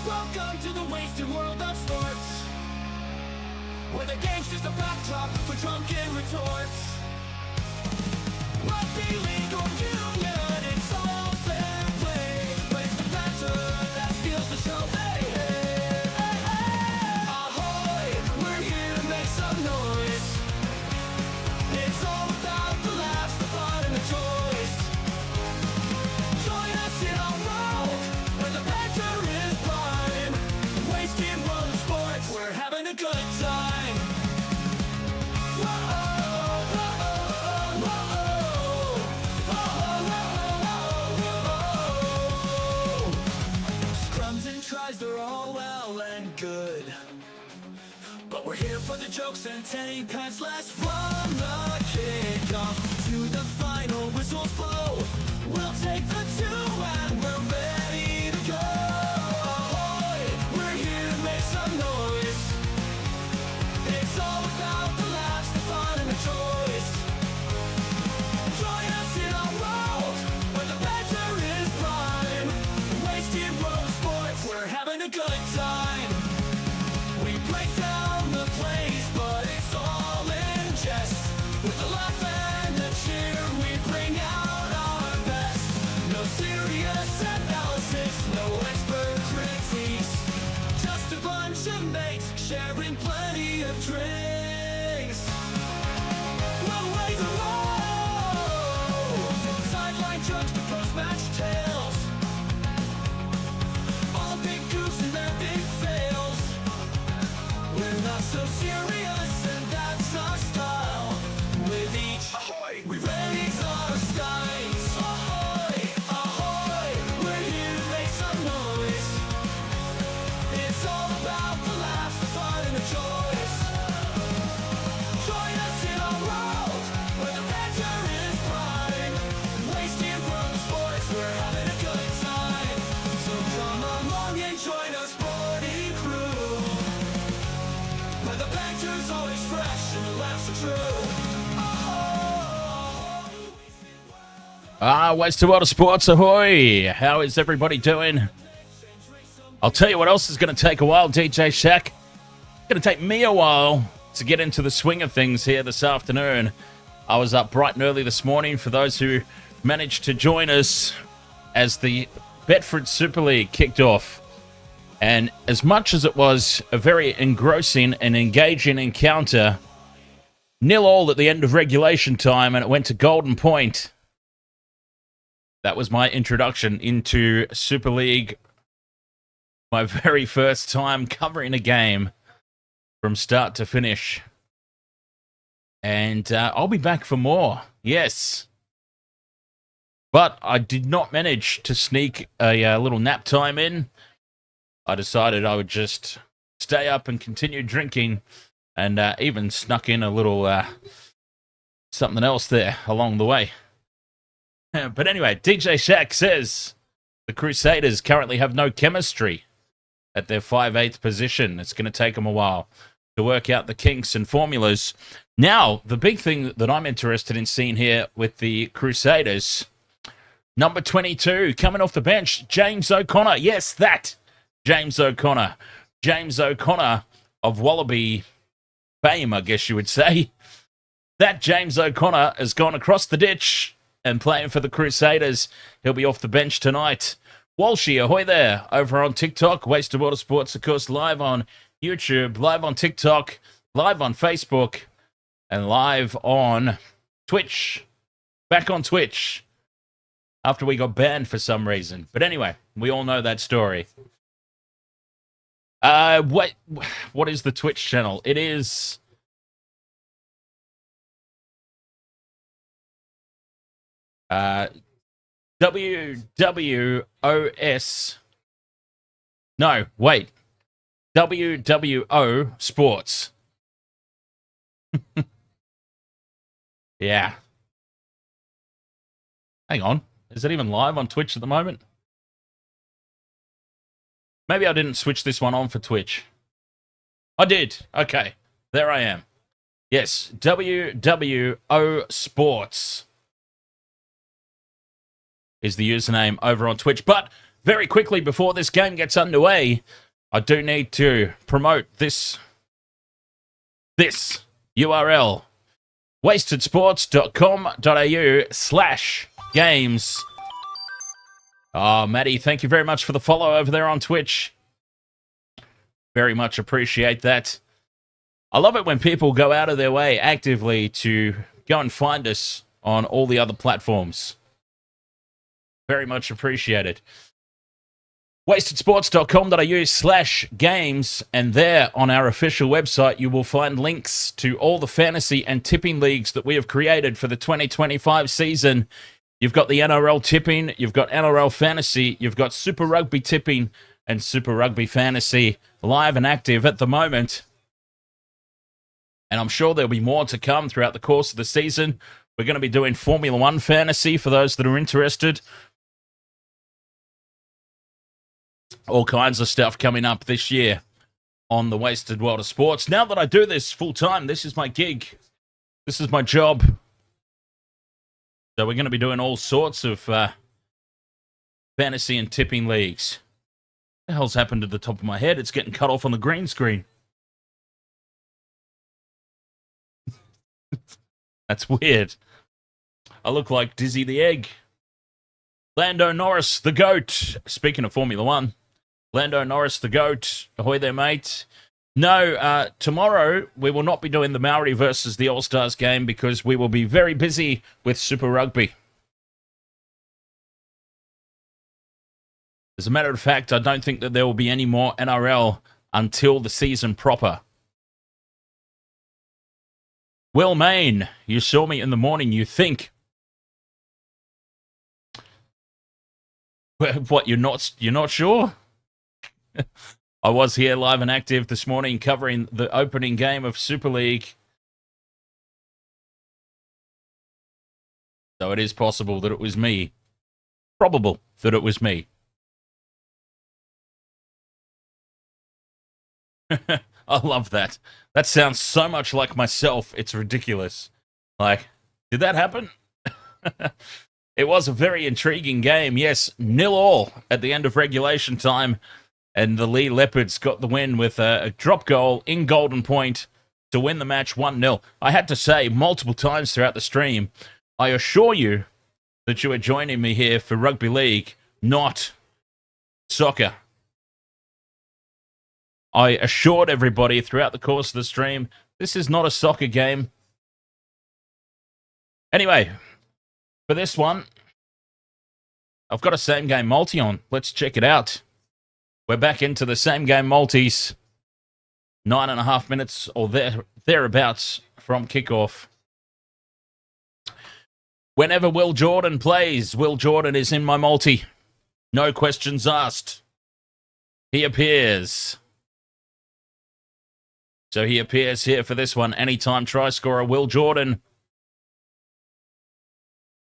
Welcome to the wasted world of sports, where the game's just a backdrop for drunken retorts. Rugby league or union, it's all fair play, but it's the banter that steals the show. Hey, hey, hey, hey. Ahoy, we're here to make some noise. It's all about the laughs, the fun, and the choice. Join us in our world, where the banter is prime. Wasted world of sports, we're having a good time. Scrums and tries, they're all well and good, but we're here for the jokes and 10 pence less. From the kickoff to the final whistles blow, we'll take the two and we're ready to go. Ahoy, we're here to make some noise. It's all about the laughs, the fun, and the choice. Join us in our world, where the banter is prime. Wasted world of sports, we're having a good time. We break down the plays, but it's all in jest. With the laugh and the cheer, we bring out our best. No serious analysis, no expert critiques, just a bunch of mates sharing plenty of drinks. We'll raise the road, sideline jokes to post-match tales, all big goofs and their big fails. We're not so serious, and that's our style. With each ahoy, we raise our skies. Ahoy, ahoy, we're here to make some noise. It's all about the laughs, the fun, and the choice. Join us in our world, where the banter is prime. Wasted world of sports, we're having a good time. So come along and join our sporty crew, where the banter's always fresh and the laughs are true. Wasted World of Sports, ahoy! How is everybody doing? I'll tell you what else is going to take a while, DJ Shaq. It's going to take me a while to get into the swing of things here this afternoon. I was up bright and early this morning for those who managed to join us as the Bedford Super League kicked off. And as much as it was a very engrossing and engaging encounter, 0-0 at the end of regulation time, and it went to Golden Point. That was my introduction into Super League. My very first time covering a game from start to finish. And I'll be back for more. Yes. But I did not manage to sneak a little nap time in. I decided I would just stay up and continue drinking, and even snuck in a little something else there along the way. But anyway, DJ Shaq says the Crusaders currently have no chemistry at their 5/8 position. It's going to take them a while. to work out the kinks and formulas. Now, the big thing that I'm interested in seeing here with the Crusaders, number 22, coming off the bench, James O'Connor. Yes, that James O'Connor. James O'Connor of Wallaby fame, I guess you would say. That James O'Connor has gone across the ditch and playing for the Crusaders. He'll be off the bench tonight. Walshy, ahoy there, over on TikTok. Wasted Water Sports, of course, live on YouTube, live on TikTok, live on Facebook, and live on Twitch. Back on Twitch after we got banned for some reason. But anyway, we all know that story. What is the Twitch channel? It is WWOS. No, wait. WWO Sports. Yeah. Hang on. Is it even live on Twitch at the moment? Maybe I didn't switch this one on for Twitch. I did. Okay. There I am. Yes. WWO Sports is the username over on Twitch. But very quickly, before this game gets underway, I do need to promote this URL. wastedsports.com.au/games. Oh, Maddie, thank you very much for the follow over there on Twitch. Very much appreciate that. I love it when people go out of their way actively to go and find us on all the other platforms. Very much appreciated. wastedsports.com.au/games, and there on our official website you will find links to all the fantasy and tipping leagues that we have created for the 2025 season. You've got the NRL tipping, you've got NRL fantasy, you've got Super Rugby tipping and Super Rugby fantasy live and active at the moment. And I'm sure there'll be more to come throughout the course of the season. We're going to be doing Formula One fantasy for those that are interested. All kinds of stuff coming up this year on the Wasted World of Sports. Now that I do this full time, this is my gig. This is my job. So we're going to be doing all sorts of fantasy and tipping leagues. What the hell's happened to the top of my head? It's getting cut off on the green screen. That's weird. I look like Dizzy the Egg. Lando Norris, the GOAT. Speaking of Formula One. Lando Norris, the GOAT. Ahoy there, mate. No, tomorrow we will not be doing the Maori versus the All-Stars game because we will be very busy with Super Rugby. As a matter of fact, I don't think that there will be any more NRL until the season proper. Will Main, you saw me in the morning, you think. What, you're not sure? I was here live and active this morning covering the opening game of Super League. So it is possible that it was me. Probable that it was me. I love that. That sounds so much like myself, it's ridiculous. Like, did that happen? It was a very intriguing game. Yes, 0-0 at the end of regulation time. And the Lee Leopards got the win with a drop goal in Golden Point to win the match 1-0. I had to say multiple times throughout the stream, I assure you that you are joining me here for rugby league, not soccer. I assured everybody throughout the course of the stream, this is not a soccer game. Anyway, for this one, I've got a same game multi on. Let's check it out. We're back into the same game multis. 9.5 minutes or thereabouts from kickoff. Whenever Will Jordan plays, Will Jordan is in my multi. No questions asked. He appears. So he appears here for this one. Anytime try scorer, Will Jordan.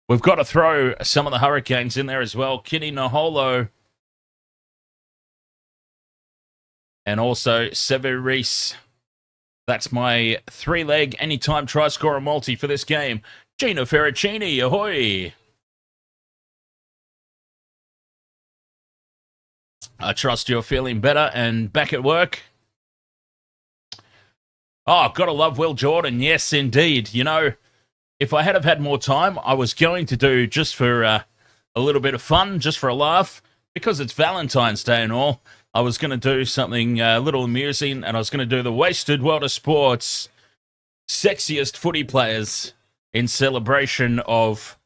We've got to throw some of the Hurricanes in there as well. Kini Naholo. And also Sever Reese. That's my 3-leg anytime try scorer multi for this game. Gina Ferracini, ahoy! I trust you're feeling better and back at work. Oh, gotta love Will Jordan. Yes, indeed. You know, if I had have had more time, I was going to do, just for a little bit of fun, just for a laugh, because it's Valentine's Day and all, I was going to do something a little amusing, and I was going to do the Wasted World of Sports sexiest footy players in celebration of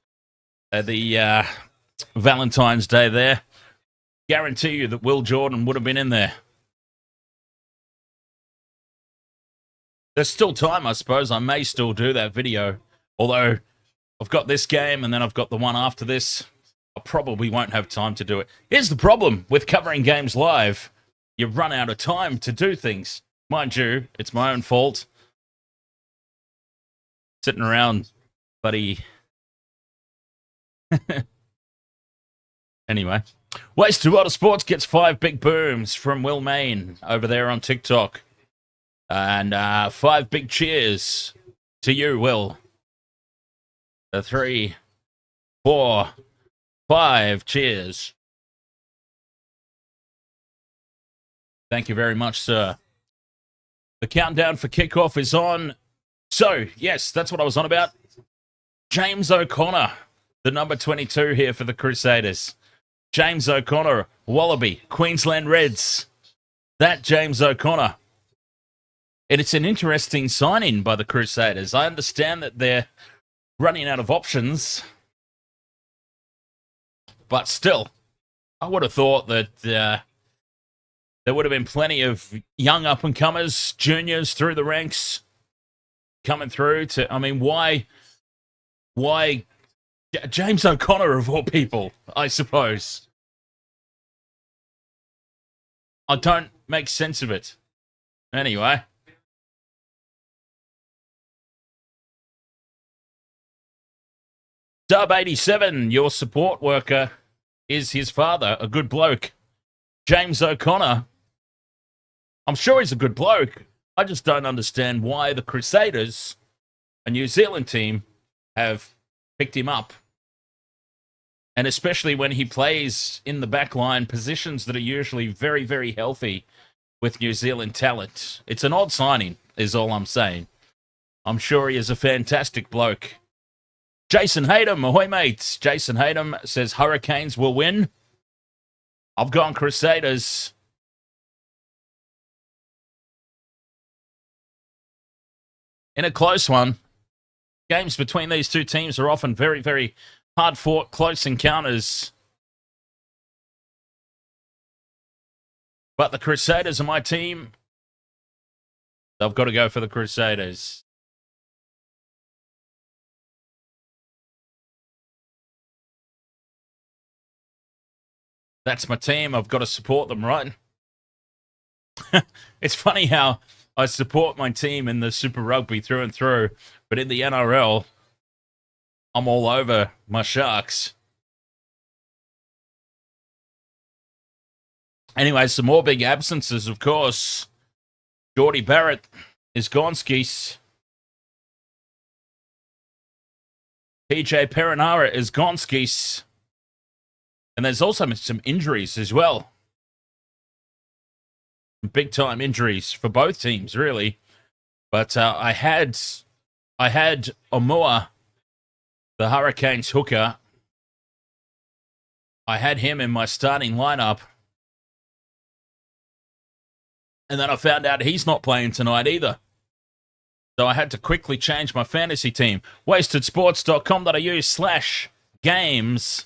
the Valentine's Day there. Guarantee you that Will Jordan would have been in there. There's still time, I suppose. I may still do that video. Although, I've got this game, and then I've got the one after this. I probably won't have time to do it. Here's the problem with covering games live. You run out of time to do things. Mind you, it's my own fault. Sitting around, buddy. Anyway. Wasted World of Sports gets 5 big booms from Will Main over there on TikTok. And 5 big cheers to you, Will. 3, 4, 5 cheers. Thank you very much, sir. The countdown for kickoff is on. So, yes, that's what I was on about. James O'Connor, the number 22 here for the Crusaders. James O'Connor, Wallaby, Queensland Reds. That James O'Connor. And it's an interesting signing by the Crusaders. I understand that they're running out of options. But still, I would have thought that there would have been plenty of young up-and-comers, juniors through the ranks coming through to, I mean, why James O'Connor of all people, I suppose. I don't make sense of it. Anyway. Dub 87, your support worker is his father, a good bloke. James O'Connor, I'm sure he's a good bloke. I just don't understand why the Crusaders, a New Zealand team, have picked him up. And especially when he plays in the backline, positions that are usually very, very healthy with New Zealand talent. It's an odd signing, is all I'm saying. I'm sure he is a fantastic bloke. Jason Hayden, ahoy mates. Jason Hayden says Hurricanes will win. I've gone Crusaders. In a close one. Games between these two teams are often very, very hard-fought, close encounters. But the Crusaders are my team. I've got to go for the Crusaders. That's my team. I've got to support them, right? It's funny how I support my team in the Super Rugby through and through, but in the NRL, I'm all over my Sharks. Anyway, some more big absences, of course. Geordie Barrett is gone skis. PJ Perenara is gone skis. And there's also some injuries as well. Big-time injuries for both teams, really. But I had Omua, the Hurricanes hooker. I had him in my starting lineup. And then I found out he's not playing tonight either. So I had to quickly change my fantasy team. wastedsports.com.au/games.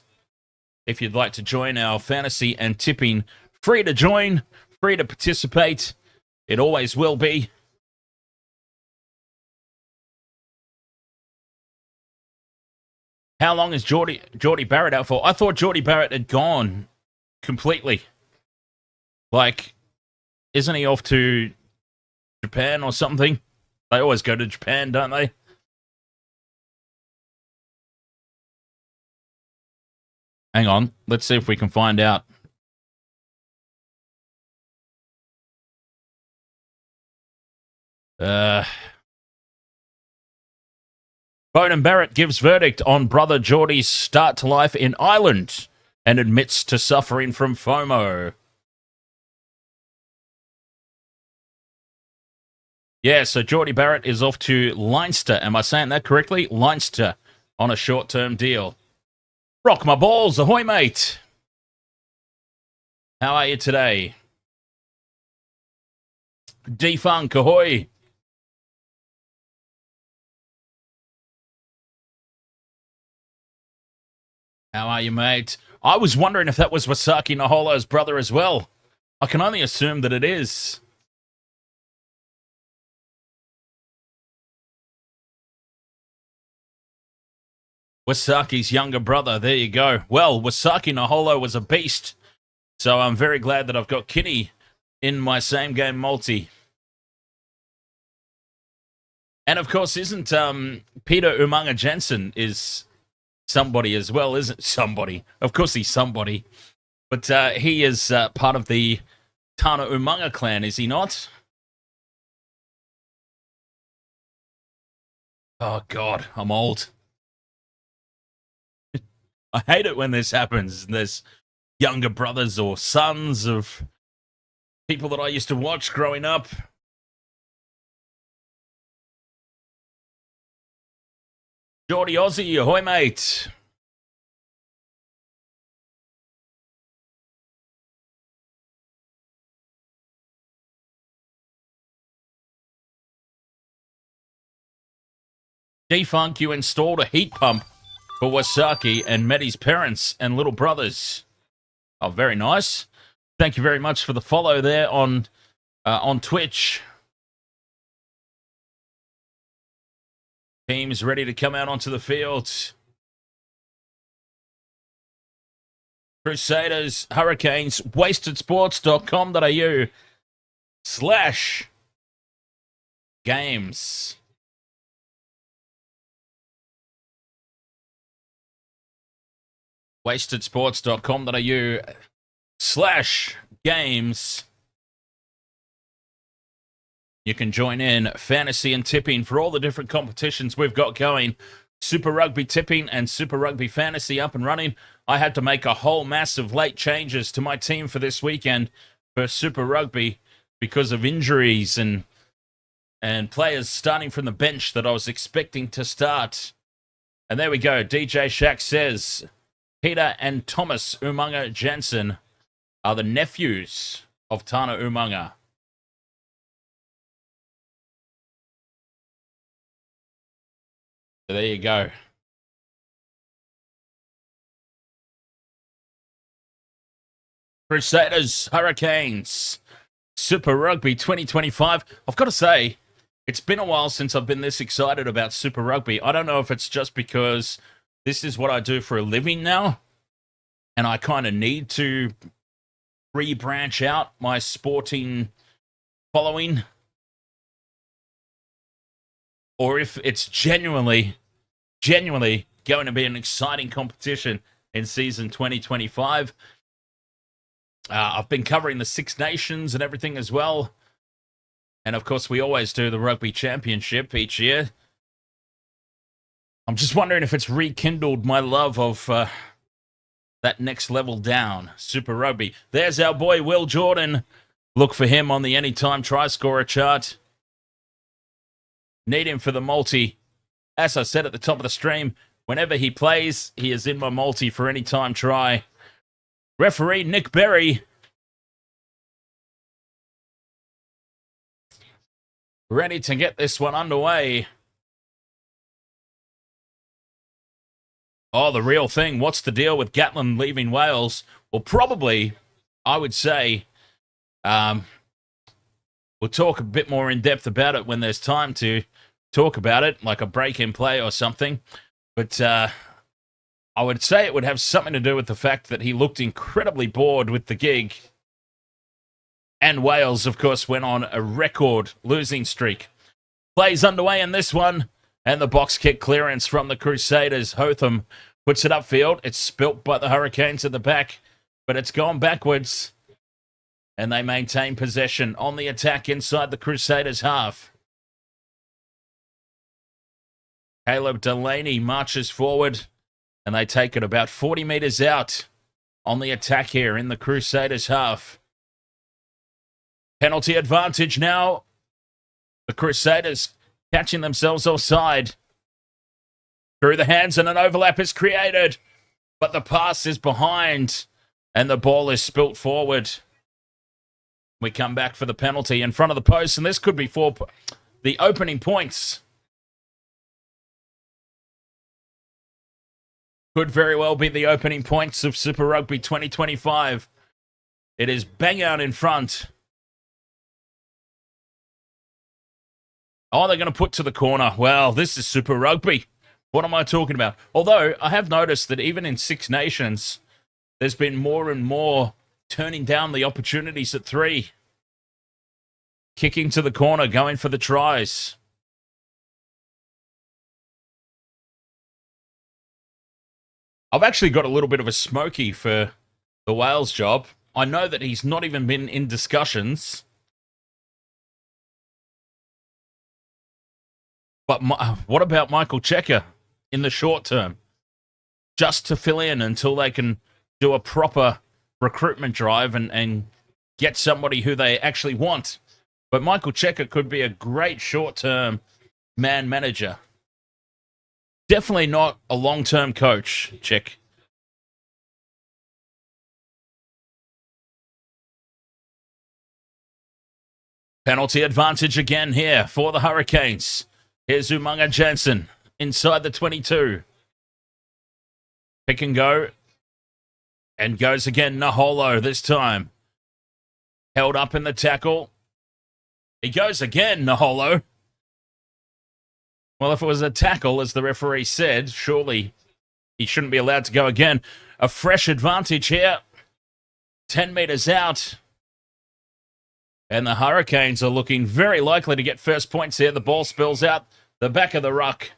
If you'd like to join our fantasy and tipping, free to join, free to participate. It always will be. How long is Geordie Barrett out for? I thought Geordie Barrett had gone completely. Like, isn't he off to Japan or something? They always go to Japan, don't they? Hang on. Let's see if we can find out. Bone and Barrett gives verdict on brother Geordie's start to life in Ireland and admits to suffering from FOMO. Yeah, so Geordie Barrett is off to Leinster. Am I saying that correctly? Leinster on a short-term deal. Rock my balls. Ahoy, mate. How are you today? D-Funk, ahoy. How are you, mate? I was wondering if that was Wasaki Naholo's brother as well. I can only assume that it is. Wasaki's younger brother. There you go. Well, Wasaki Naholo was a beast, so I'm very glad that I've got Kitty in my same game multi. And of course, isn't Peter Umanga Jensen is somebody as well, isn't somebody? Of course he's somebody. But he is part of the Tana Umanga clan, is he not? Oh, God, I'm old. I hate it when this happens. There's younger brothers or sons of people that I used to watch growing up. Geordie Aussie, ahoy, mate. D-Funk, you installed a heat pump for Wasaki and Medi's parents and little brothers. Oh, very nice. Thank you very much for the follow there on Twitch. Teams ready to come out onto the field. Crusaders, Hurricanes, wastedsports.com.au/games. wastedsports.com.au/games. You can join in fantasy and tipping for all the different competitions we've got going. Super Rugby tipping and Super Rugby fantasy up and running. I had to make a whole mass of late changes to my team for this weekend for Super Rugby because of injuries and players starting from the bench that I was expecting to start. And there we go. DJ Shack says Peter and Thomas Umanga Jensen are the nephews of Tana Umanga. So there you go. Crusaders, Hurricanes, Super Rugby 2025. I've got to say, it's been a while since I've been this excited about Super Rugby. I don't know if it's just because this is what I do for a living now, and I kind of need to re-branch out my sporting following, or if it's genuinely going to be an exciting competition in season 2025. I've been covering the Six Nations and everything as well. And of course, we always do the Rugby Championship each year. I'm just wondering if it's rekindled my love of that next level down, Super Rugby. There's our boy, Will Jordan. Look for him on the anytime try scorer chart. Need him for the multi. As I said at the top of the stream, whenever he plays, he is in my multi for any time try. Referee Nick Berry. Ready to get this one underway. Oh, the real thing. What's the deal with Gatland leaving Wales? Well, probably, I would say, we'll talk a bit more in depth about it when there's time to talk about it, like a break in play or something. But I would say it would have something to do with the fact that he looked incredibly bored with the gig. And Wales, of course, went on a record losing streak. Plays underway in this one. And the box kick clearance from the Crusaders. Hotham puts it upfield. It's spilt by the Hurricanes at the back, but it's gone backwards. And they maintain possession on the attack inside the Crusaders' half. Caleb Delaney marches forward, and they take it about 40 metres out on the attack here in the Crusaders half. Penalty advantage now. The Crusaders catching themselves offside. Through the hands, and an overlap is created, but the pass is behind, and the ball is spilt forward. We come back for the penalty in front of the post, and this could be for the opening points. Could very well be the opening points of Super Rugby 2025. It is bang out in front. Oh, they're going to put to the corner. Well, this is Super Rugby. What am I talking about? Although, I have noticed that even in Six Nations, there's been more and more turning down the opportunities at 3. Kicking to the corner, going for the tries. I've actually got a little bit of a smoky for the Wales job. I know that he's not even been in discussions. But what about Michael Checker in the short term? Just to fill in until they can do a proper recruitment drive and get somebody who they actually want. But Michael Checker could be a great short-term man manager. Definitely not a long-term coach, Check. Penalty advantage again here for the Hurricanes. Here's Umaga Jensen inside the 22. Pick and go. And goes again, Naholo this time. Held up in the tackle. He goes again, Naholo. Well, if it was a tackle, as the referee said, surely he shouldn't be allowed to go again. A fresh advantage here. 10 metres out. And the Hurricanes are looking very likely to get first points here. The ball spills out the back of the ruck.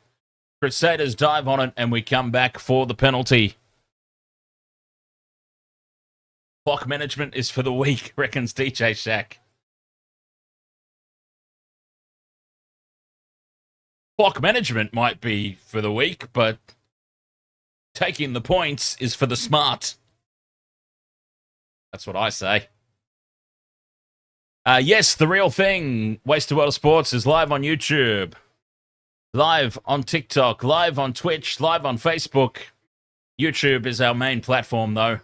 Crusaders dive on it, and we come back for the penalty. Clock management is for the week, reckons DJ Shack. Clock management might be for the week, but taking the points is for the smart. That's what I say. Yes, The Real Thing, Wasted World of Sports, is live on YouTube, live on TikTok, live on Twitch, live on Facebook. YouTube is our main platform, though.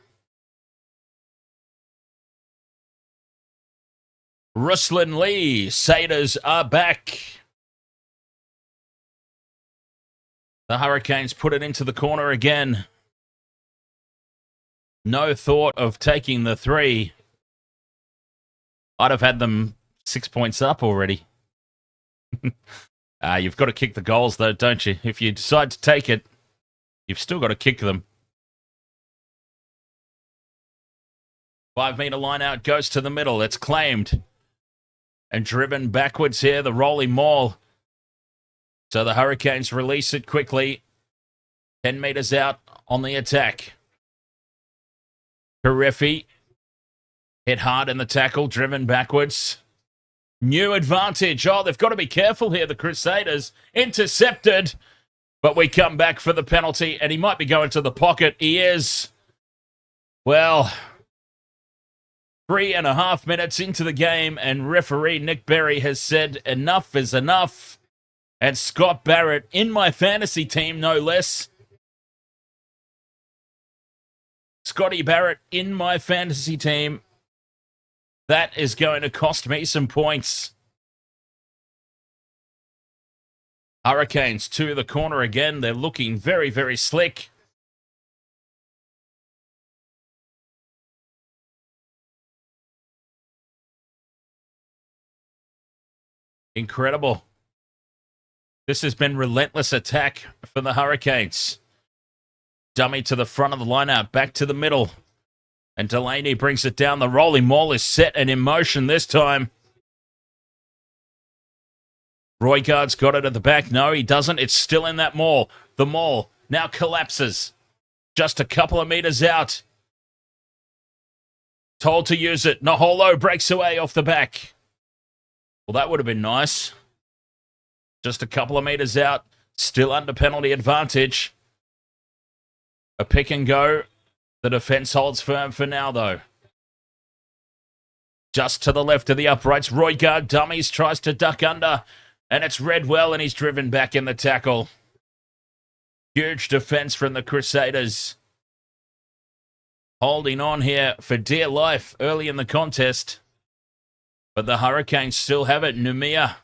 Ruslan Lee, Crusaders are back. The Hurricanes put it into the corner again. No thought of taking the 3. I'd have had them 6 points up already. You've got to kick the goals, though, don't you? If you decide to take it, you've still got to kick them. 5 metre line out goes to the middle. It's claimed. And driven backwards here, the rolling maul. So the Hurricanes release it quickly. 10 metres out on the attack. Karefi. Hit hard in the tackle, driven backwards. New advantage. Oh, they've got to be careful here, the Crusaders. Intercepted. But we come back for the penalty, and he might be going to the pocket. He is. Well, 3.5 minutes into the game, and referee Nick Berry has said enough is enough. And Scott Barrett, in my fantasy team, no less. Scotty Barrett, in my fantasy team. That is going to cost me some points. Hurricanes to the corner again. They're looking very, very slick. Incredible. This has been relentless attack for the Hurricanes. Dummy to the front of the lineup, back to the middle. And Delaney brings it down. The rolling maul is set and in motion this time. Roygaard's got it at the back. No, he doesn't. It's still in that maul. The maul now collapses. Just a couple of meters out. Told to use it. Naholo breaks away off the back. Well, that would have been nice. Just a couple of meters out. Still under penalty advantage. A pick and go. The defence holds firm for now, though. Just to the left of the uprights, Roygaard dummies, tries to duck under, and it's Redwell, and he's driven back in the tackle. Huge defence from the Crusaders. Holding on here for dear life early in the contest. But the Hurricanes still have it. Numia.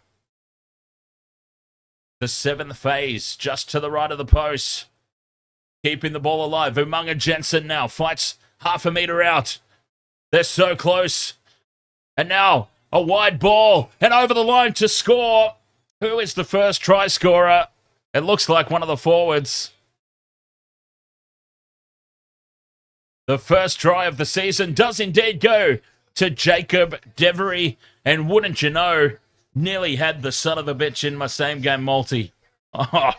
The 7th phase, just to the right of the post. Keeping the ball alive. Umunga Jensen now fights half a metre out. They're so close. And now a wide ball and over the line to score. Who is the first try scorer? It looks like one of the forwards. The first try of the season does indeed go to Jacob Devery. And wouldn't you know, nearly had the son of a bitch in my same game multi. Oh.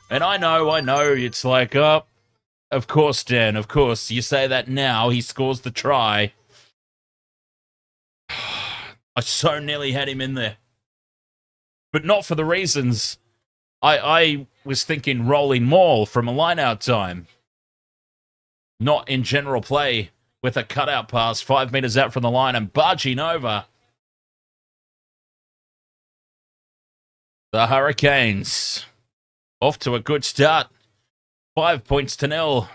And I know, it's like, oh, of course, Dan, of course. You say that now, he scores the try. I so nearly had him in there. But not for the reasons. I was thinking rolling maul from a line-out time. Not in general play with a cutout pass 5 metres out from the line and barging over. The Hurricanes off to a good start. 5 points to 0.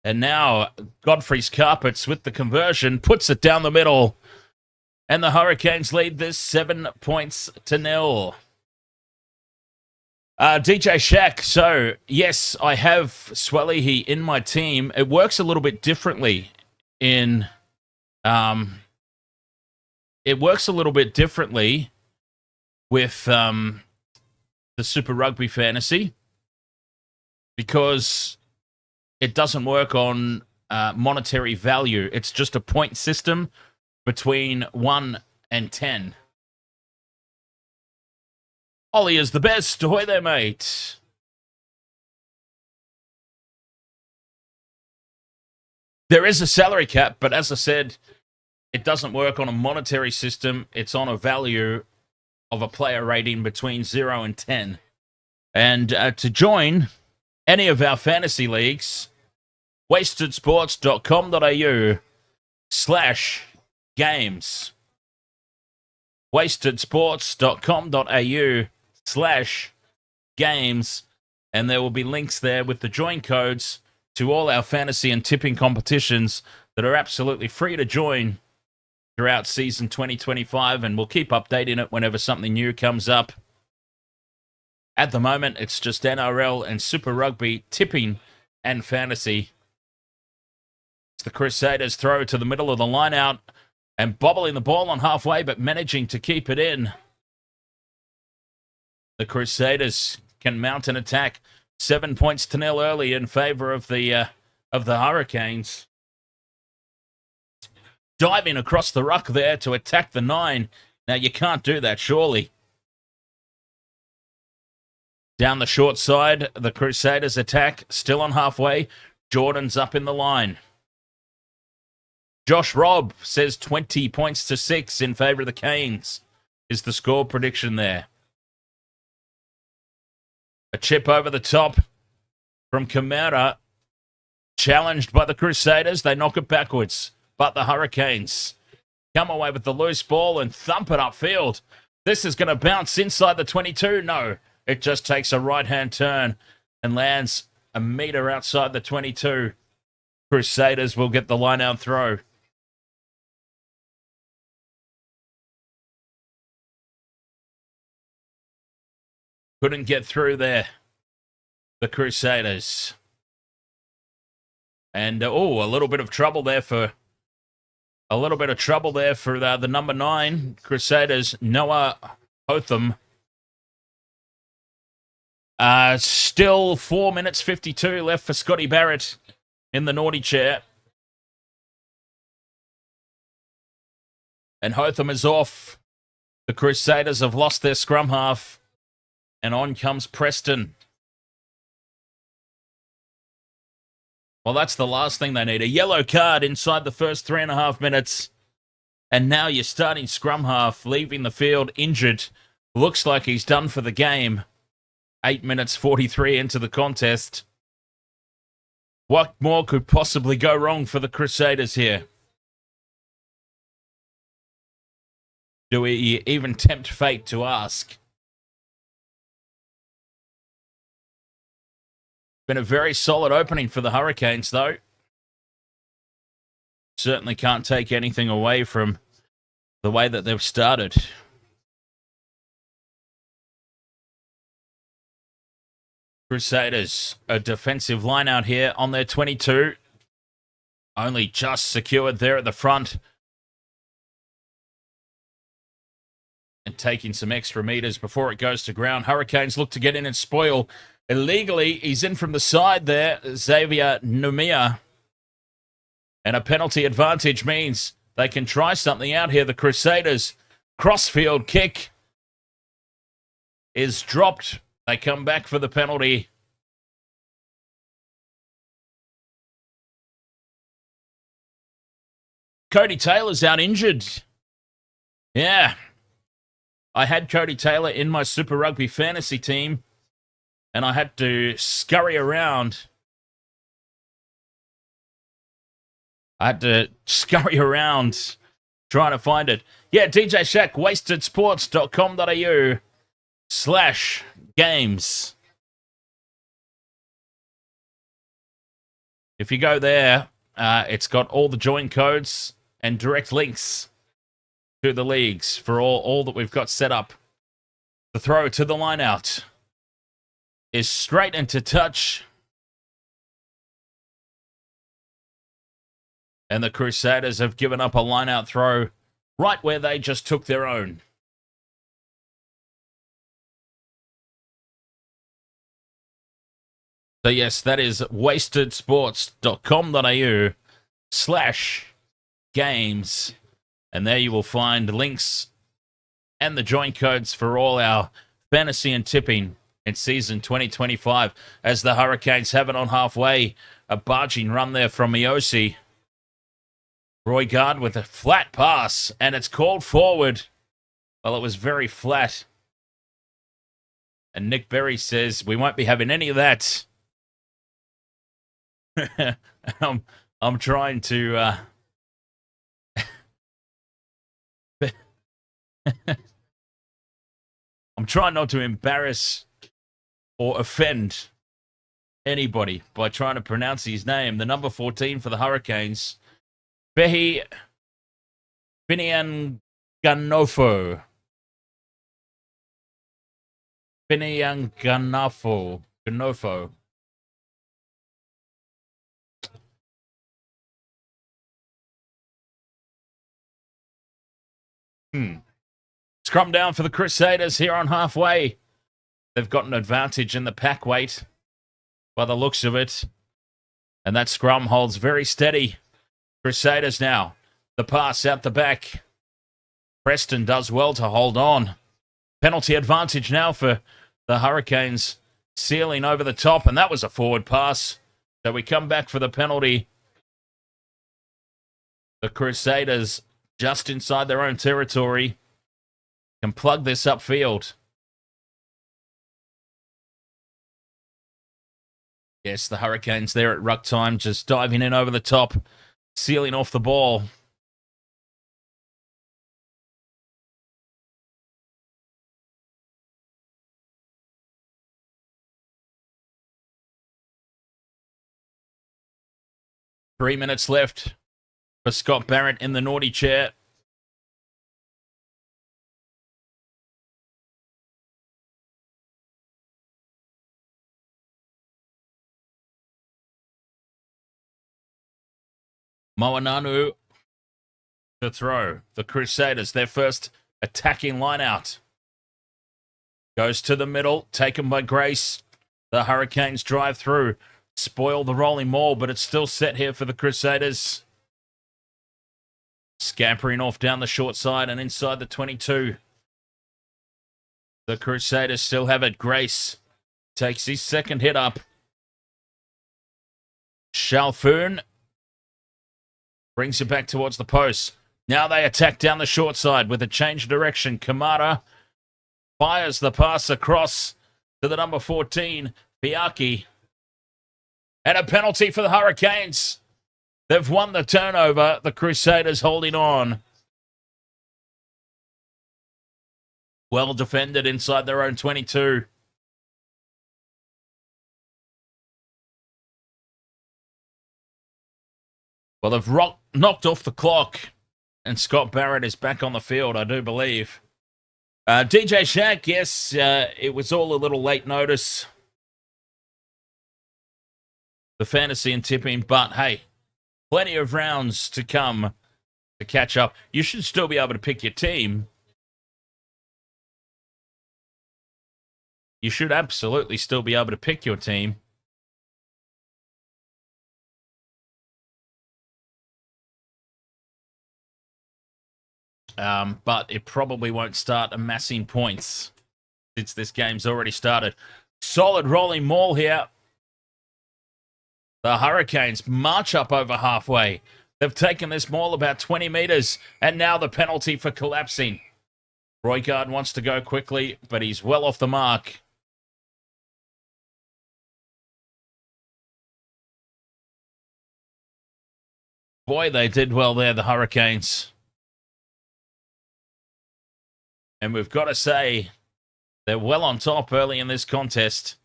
And now Godfrey's Carpets with the conversion puts it down the middle. And the Hurricanes lead this 7 points to 0. DJ Shack, so yes, I have Swelly in my team. It works a little bit differently with the Super Rugby Fantasy because it doesn't work on monetary value. It's just a point system between 1 and 10. Ollie is the best. Ahoy there, mate. There is a salary cap, but as I said, it doesn't work on a monetary system. It's on a value of a player rating between 0 and 10. And to join any of our fantasy leagues, wastedsports.com.au/games. wastedsports.com.au/games. And there will be links there with the join codes to all our fantasy and tipping competitions that are absolutely free to join throughout season 2025. And we'll keep updating it whenever something new comes up. At the moment, it's just NRL and Super Rugby tipping and fantasy. It's the Crusaders throw to the middle of the line out and bobbling the ball on halfway, but managing to keep it in. The Crusaders can mount an attack. 7 points to 0 early in favor of the Hurricanes. Diving across the ruck there to attack the 9. Now, you can't do that, surely. Down the short side, the Crusaders attack, still on halfway. Jordan's up in the line. Josh Robb says 20 points to 6 in favor of the Canes is the score prediction there. A chip over the top from Kamara. Challenged by the Crusaders. They knock it backwards. But the Hurricanes come away with the loose ball and thump it upfield. This is going to bounce inside the 22. No, it just takes a right-hand turn and lands a metre outside the 22. Crusaders will get the line-out throw. Couldn't get through there, the Crusaders. And, a little bit of trouble there for the number 9 Crusaders, Noah Hotham. Still 4 minutes 52 left for Scotty Barrett in the naughty chair. And Hotham is off. The Crusaders have lost their scrum half. And on comes Preston. Well, that's the last thing they need. A yellow card inside the first 3.5 minutes. And now you're starting scrum half, leaving the field injured. Looks like he's done for the game. 8 minutes 43 into the contest. What more could possibly go wrong for the Crusaders here? Do we even tempt fate to ask? Been a very solid opening for the Hurricanes, though. Certainly can't take anything away from the way that they've started. Crusaders, a defensive line out here on their 22. Only just secured there at the front. And taking some extra meters before it goes to ground. Hurricanes look to get in and spoil. Illegally, he's in from the side there, Xavier Numia. And a penalty advantage means they can try something out here. The Crusaders crossfield kick is dropped. They come back for the penalty. Cody Taylor's out injured. Yeah. I had Cody Taylor in my Super Rugby fantasy team, and I had to scurry around. trying to find it. Yeah, DJ Shack, wastedsports.com.au/games. If you go there, it's got all the join codes and direct links to the leagues for all that we've got set up. The throw to the line out is straight into touch. And the Crusaders have given up a line-out throw right where they just took their own. So yes, that is wastedsports.com.au/games. And there you will find links and the join codes for all our fantasy and tipping in season 2025. As the Hurricanes have it on halfway, a barging run there from Miosi. Roy Gard with a flat pass, and it's called forward. Well, it was very flat. And Nick Berry says, we won't be having any of that. I'm trying to... I'm trying not to embarrass or offend anybody by trying to pronounce his name. The number 14 for the Hurricanes, Behi Finianganofo. Ganofo. Scrum down for the Crusaders here on halfway. They've got an advantage in the pack weight by the looks of it. And that scrum holds very steady. Crusaders now. The pass out the back. Preston does well to hold on. Penalty advantage now for the Hurricanes, sealing over the top. And that was a forward pass. So we come back for the penalty. The Crusaders just inside their own territory can plug this upfield. Yes, the Hurricanes there at ruck time, just diving in over the top, sealing off the ball. Three minutes left for Scott Barrett in the naughty chair. Moananu to throw. The Crusaders, their first attacking line out. Goes to the middle, taken by Grace. The Hurricanes drive through. Spoil the rolling maul, but it's still set here for the Crusaders. Scampering off down the short side and inside the 22. The Crusaders still have it. Grace takes his second hit up. Shalfoon brings it back towards the post. Now they attack down the short side with a change of direction. Kamara fires the pass across to the number 14, Piaki. And a penalty for the Hurricanes. They've won the turnover. The Crusaders holding on. Well defended inside their own 22. Well, they've knocked off the clock. And Scott Barrett is back on the field, I do believe. DJ Shack, yes, it was all a little late notice. The fantasy and tipping, but hey, plenty of rounds to come to catch up. You should still be able to pick your team. You should absolutely still be able to pick your team. But it probably won't start amassing points since this game's already started. Solid rolling maul here. The Hurricanes march up over halfway. They've taken this maul about 20 meters, and now the penalty for collapsing. Roygaard wants to go quickly, but he's well off the mark. Boy, they did well there, the Hurricanes. And we've got to say, they're well on top early in this contest.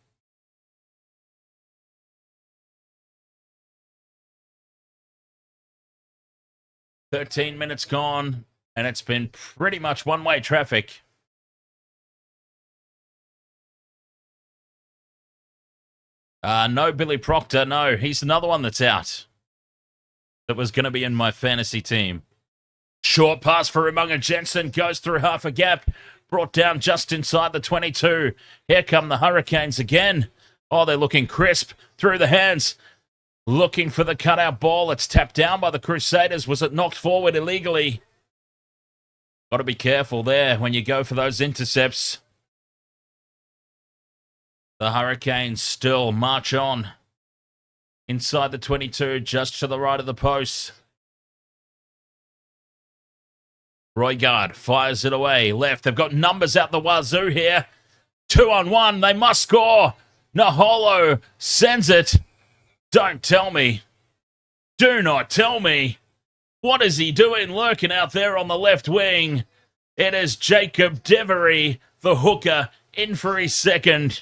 "13 minutes gone, and it's been pretty much one-way traffic. No Billy Proctor, no. He's another one that's out. That was going to be in my fantasy team. Short pass for Umunga Jensen, goes through half a gap, brought down just inside the 22. Here come the Hurricanes again. Oh, they're looking crisp through the hands. Looking for the cutout ball. It's tapped down by the Crusaders. Was it knocked forward illegally? Got to be careful there when you go for those intercepts. The Hurricanes still march on. Inside the 22, just to the right of the post. Roygaard fires it away. Left. They've got numbers out the wazoo here. 2-on-1. They must score. Naholo sends it. Don't tell me. Do not tell me. What is he doing lurking out there on the left wing? It is Jacob Devery, the hooker, in for his second.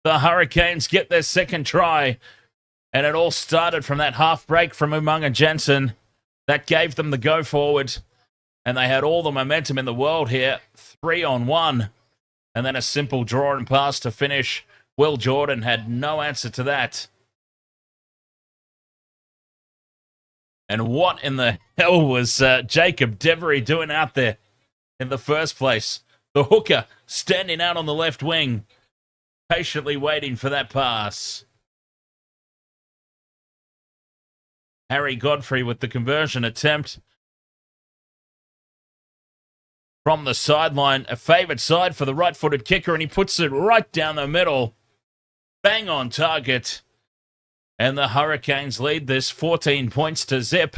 The Hurricanes get their second try. And it all started from that half break from Umunga Jensen. That gave them the go forward. And they had all the momentum in the world here. 3-on-1. And then a simple draw and pass to finish. Will Jordan had no answer to that. And what in the hell was Jacob Devery doing out there in the first place? The hooker standing out on the left wing, patiently waiting for that pass. Harry Godfrey with the conversion attempt. From the sideline, a favoured side for the right-footed kicker, and he puts it right down the middle. Bang on target. And the Hurricanes lead this 14 points to zip.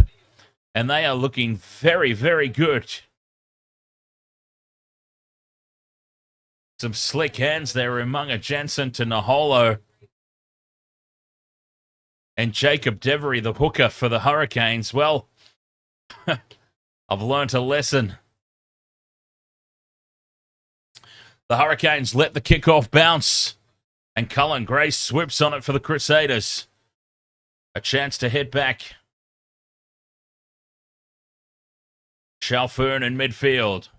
And they are looking very, very good. Some slick hands there Umunga Jensen to Naholo. And Jacob Devery, the hooker for the Hurricanes. Well, I've learnt a lesson. The Hurricanes let the kickoff bounce. And Cullen Grace swoops on it for the Crusaders. A chance to head back. Chalfern in midfield.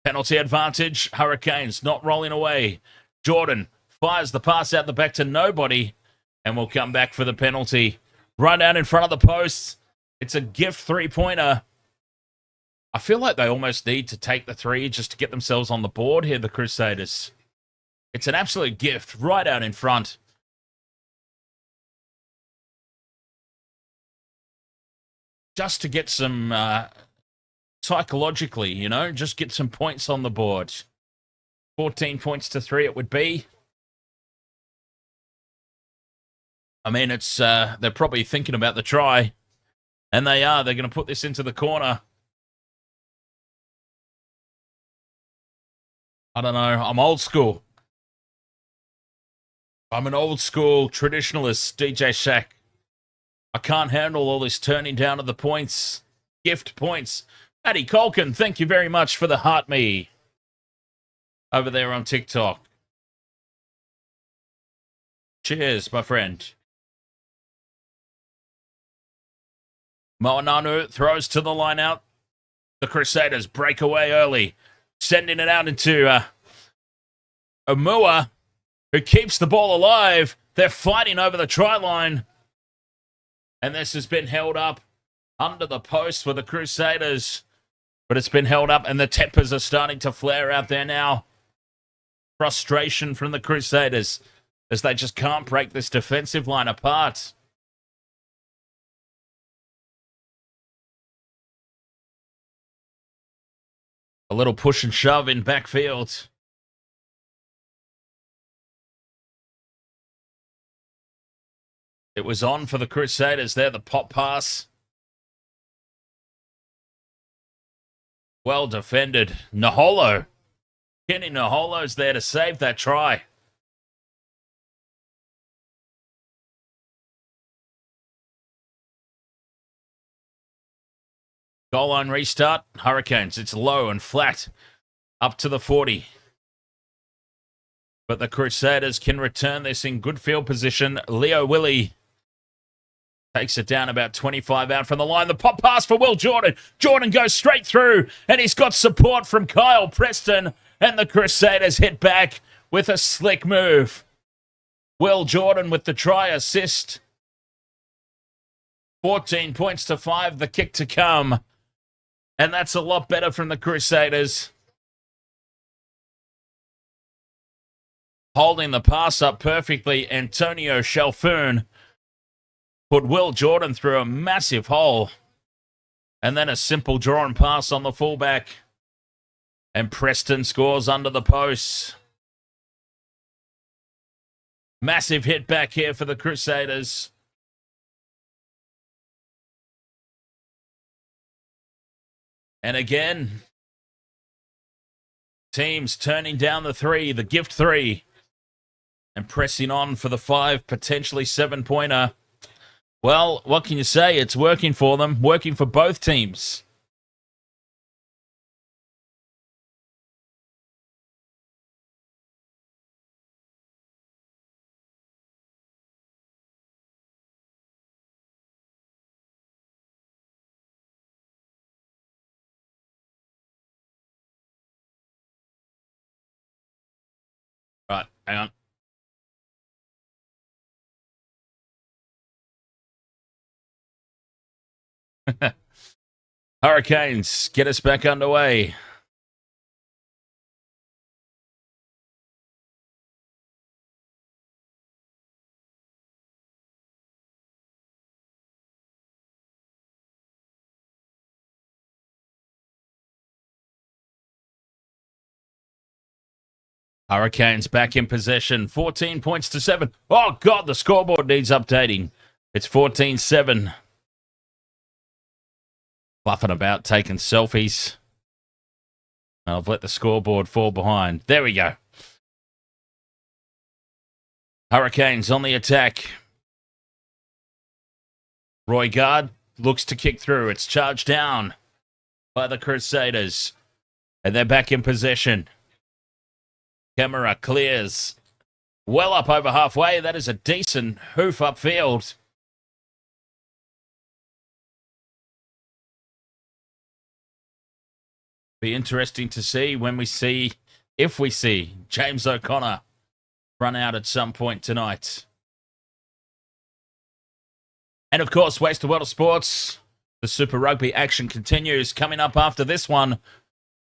Penalty advantage. Hurricanes not rolling away. Jordan fires the pass out the back to nobody. And we'll come back for the penalty. Run out in front of the posts. It's a gift three-pointer. I feel like they almost need to take the three just to get themselves on the board here, the Crusaders. It's an absolute gift right out in front. Just to get some, psychologically, you know, just get some points on the board. 14 points to 3 it would be. I mean, it's they're probably thinking about the try. And they are. They're going to put this into the corner. I don't know. I'm old school. I'm an old school traditionalist, DJ Shaq. I can't handle all this turning down of the points. Gift points. Matty Colkin, thank you very much for the heart me over there on TikTok. Cheers, my friend. Moananu throws to the line out. The Crusaders break away early, sending it out into Omua, who keeps the ball alive. They're fighting over the try line. And this has been held up under the post for the Crusaders. But it's been held up, and the tempers are starting to flare out there now. Frustration from the Crusaders as they just can't break this defensive line apart. A little push and shove in backfield. It was on for the Crusaders there, the pop pass. Well defended. Naholo. Kenny Naholo's there to save that try. Goal line restart. Hurricanes. It's low and flat. Up to the 40. But the Crusaders can return this in good field position. Leo Willie takes it down about 25 out from the line. The pop pass for Will Jordan. Jordan goes straight through, and he's got support from Kyle Preston. And the Crusaders hit back with a slick move. Will Jordan with the try assist. 14 points to 5, the kick to come. And that's a lot better from the Crusaders. Holding the pass up perfectly, Antonio Shelfoon put Will Jordan through a massive hole. And then a simple drawn pass on the fullback. And Preston scores under the posts. Massive hit back here for the Crusaders. And again, teams turning down the 3, the gift 3, and pressing on for the 5, potentially 7-pointer. Well, what can you say? It's working for them, working for both teams. Right, hang on. Hurricanes, get us back underway. Hurricanes back in possession. 14 points to 7. Oh, God, the scoreboard needs updating. It's 14-7. Fluffing about, taking selfies. I've let the scoreboard fall behind. There we go. Hurricanes on the attack. Roy Guard looks to kick through. It's charged down by the Crusaders. And they're back in possession. Camera clears. Well up over halfway. That is a decent hoof upfield. Be interesting to see when we see, if we see, James O'Connor run out at some point tonight. And of course, Waste the World of Sports. The Super Rugby action continues. Coming up after this one,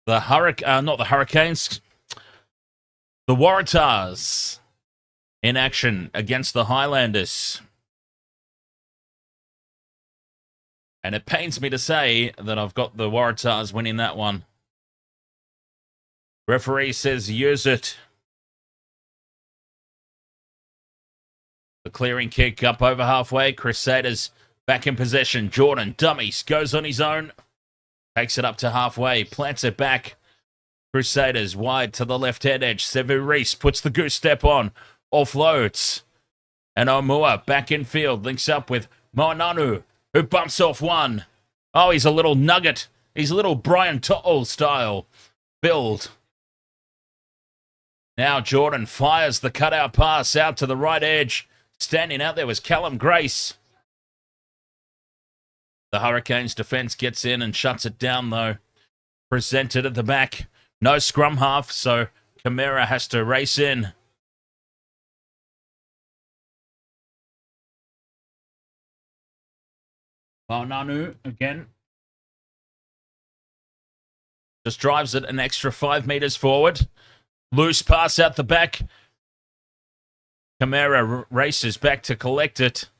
the Hurricanes, the Waratahs in action against the Highlanders. And it pains me to say that I've got the Waratahs winning that one. Referee says use it. The clearing kick up over halfway. Crusaders back in possession. Jordan dummies, goes on his own. Takes it up to halfway. Plants it back Crusaders wide to the left-hand edge. Sevu Reece puts the goose step on. Offloads. And Omua back in field. Links up with Moananu, who bumps off one. Oh, he's a little nugget. He's a little Brian To'o style build. Now Jordan fires the cutout pass out to the right edge. Standing out there was Callum Grace. The Hurricanes defense gets in and shuts it down, though. Presented at the back. No scrum half, so Camara has to race in. Nanu again. Just drives it an extra 5 meters forward. Loose pass out the back. Camara races back to collect it.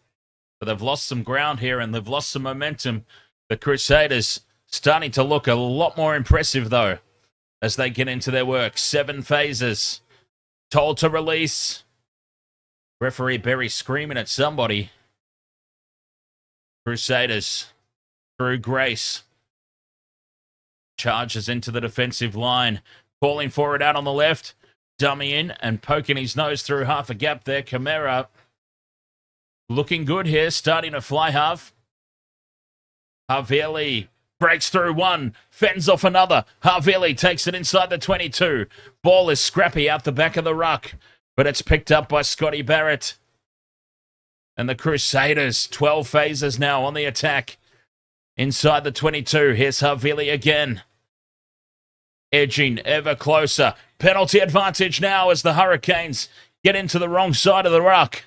But they've lost some ground here and they've lost some momentum. The Crusaders starting to look a lot more impressive, though, as they get into their work. 7 phases. Told to release. Referee Berry screaming at somebody. Crusaders through Grace. Charges into the defensive line. Calling for it out on the left. Dummy in and poking his nose through half a gap there. Camara looking good here. Starting to fly half. Havili breaks through one. Fends off another. Havili takes it inside the 22. Ball is scrappy out the back of the ruck. But it's picked up by Scotty Barrett. And the Crusaders, 12 phases now on the attack. Inside the 22, here's Havili again. Edging ever closer. Penalty advantage now as the Hurricanes get into the wrong side of the ruck.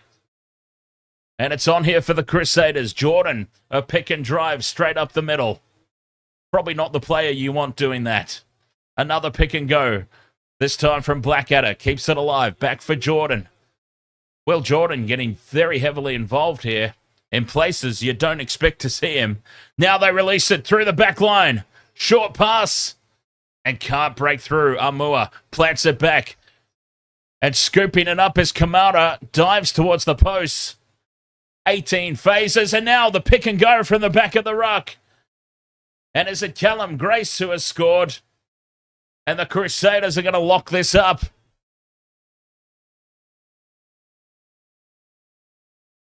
And it's on here for the Crusaders. Jordan, a pick and drive straight up the middle. Probably not the player you want doing that. Another pick and go. This time from Blackadder. Keeps it alive. Back for Jordan. Will Jordan getting very heavily involved here in places you don't expect to see him. Now they release it through the back line. Short pass. And can't break through. Amua plants it back. And scooping it up as Kamara dives towards the posts. 18 phases. And now the pick and go from the back of the ruck. And is it Callum Grace who has scored? And the Crusaders are going to lock this up.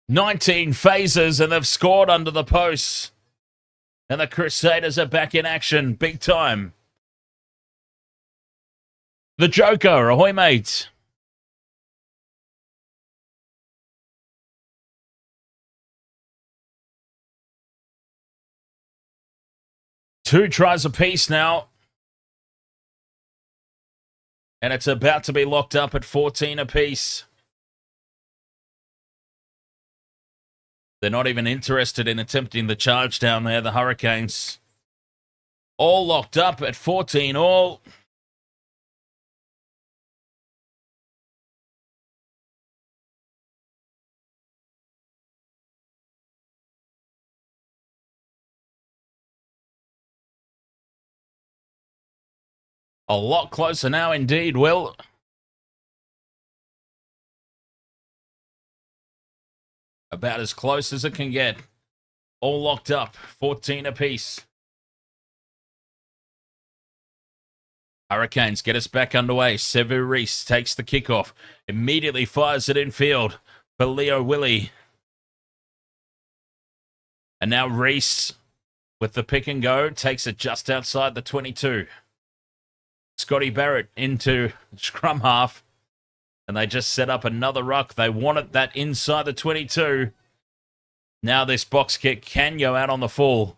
19 phases and they've scored under the posts. And the Crusaders are back in action big time. The Joker, ahoy mate. Two tries apiece now. And it's about to be locked up at 14 apiece. They're not even interested in attempting the charge down there, the Hurricanes. All locked up at 14 all. A lot closer now indeed, Will. About as close as it can get. All locked up, 14 apiece. Hurricanes get us back underway. Sevu Reece takes the kickoff. Immediately fires it in field for Leo Willie. And now Reece with the pick and go takes it just outside the 22. Scotty Barrett into scrum half. And they just set up another ruck. They wanted that inside the 22. Now this box kick can go out on the full.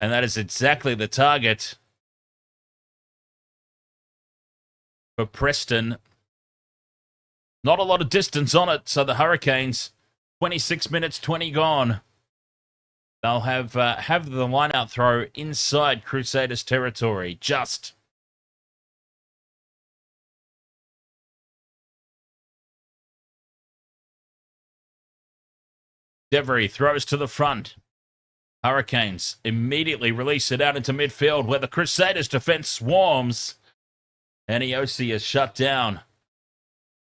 And that is exactly the target for Preston. Not a lot of distance on it. So the Hurricanes, 26 minutes, 20 gone. They'll have the line-out throw inside Crusaders territory. Just. Devery throws to the front. Hurricanes immediately release it out into midfield where the Crusaders defense swarms. And Eosi is shut down.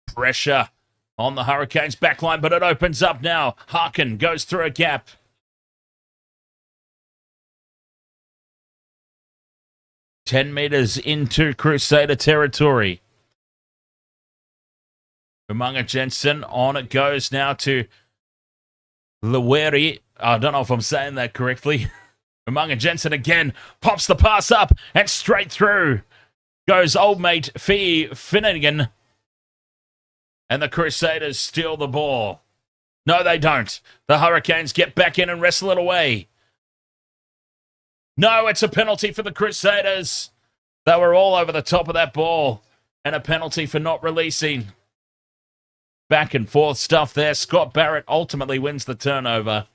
Pressure on the Hurricanes backline, but it opens up now. Harkin goes through a gap. 10 meters into Crusader territory. Umaga Jensen, on it goes now to Leweri. I don't know if I'm saying that correctly. Umaga Jensen again pops the pass up and straight through goes old mate Fee Finnegan. And the Crusaders steal the ball. No, they don't. The Hurricanes get back in and wrestle it away. No, it's a penalty for the Crusaders. They were all over the top of that ball. And a penalty for not releasing. Back and forth stuff there. Scott Barrett ultimately wins the turnover.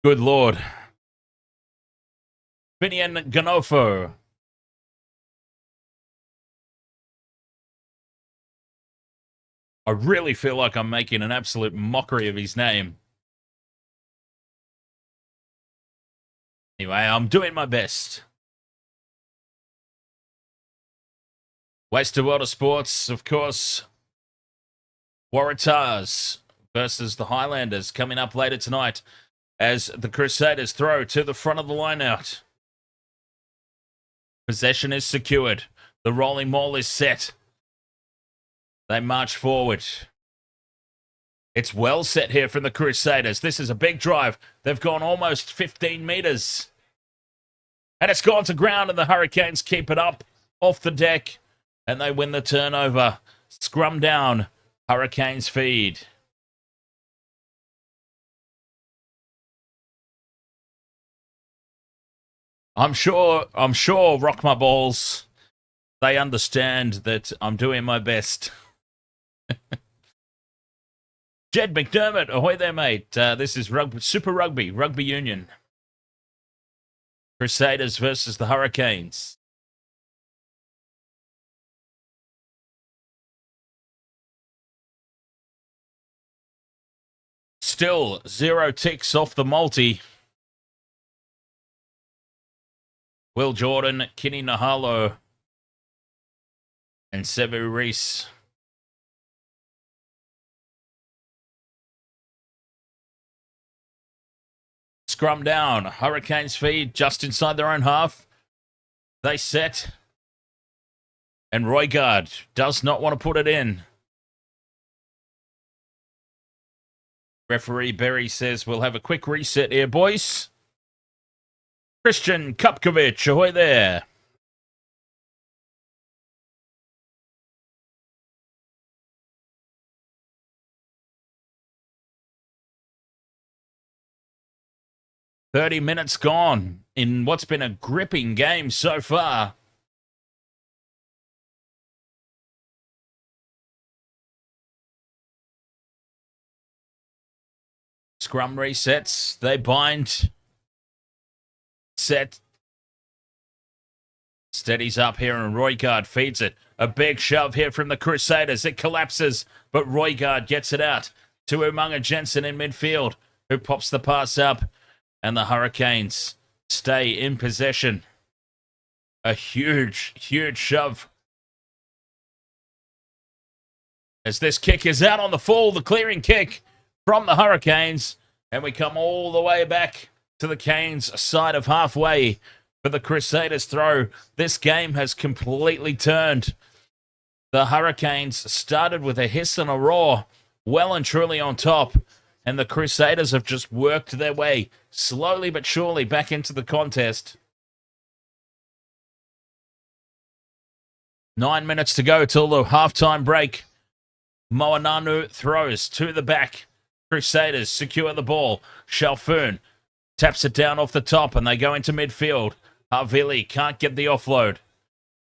Good Lord. Finian Ganofo. I really feel like I'm making an absolute mockery of his name. Anyway, I'm doing my best. Wasted World of Sports, of course. Waratahs versus the Highlanders coming up later tonight as the Crusaders throw to the front of the line-out. Possession is secured. The rolling maul is set. They march forward. It's well set here from the Crusaders. This is a big drive. They've gone almost 15 meters. And it's gone to ground, and the Hurricanes keep it up off the deck. And they win the turnover. Scrum down. Hurricanes feed. I'm sure, Rock My Balls, they understand that I'm doing my best. Jed McDermott, ahoy there, mate. This is Super Rugby Union. Crusaders versus the Hurricanes. Still 0 ticks off the multi. Will Jordan, Kenny Nahalo, and Sevu Reese. Scrum down. Hurricanes feed just inside their own half. They set. And Roygaard does not want to put it in. Referee Berry says we'll have a quick reset here, boys. Christian Kupkovic, ahoy there. "30 minutes gone in what's been a gripping game so far. Scrum resets. They bind. Set. Steadies up here, and Roygaard feeds it. A big shove here from the Crusaders. It collapses, but Roygaard gets it out to Umaga Jensen in midfield, who pops the pass up, and the Hurricanes stay in possession. A huge, huge shove. As this kick is out on the full, the clearing kick from the Hurricanes, and we come all the way back to the Canes' side of halfway for the Crusaders throw. This game has completely turned. The Hurricanes started with a hiss and a roar, well and truly on top, and the Crusaders have just worked their way slowly but surely back into the contest. 9 minutes to go till the halftime break. Moananu throws to the back. Crusaders secure the ball. Shalfoon taps it down off the top, and they go into midfield. Havili can't get the offload.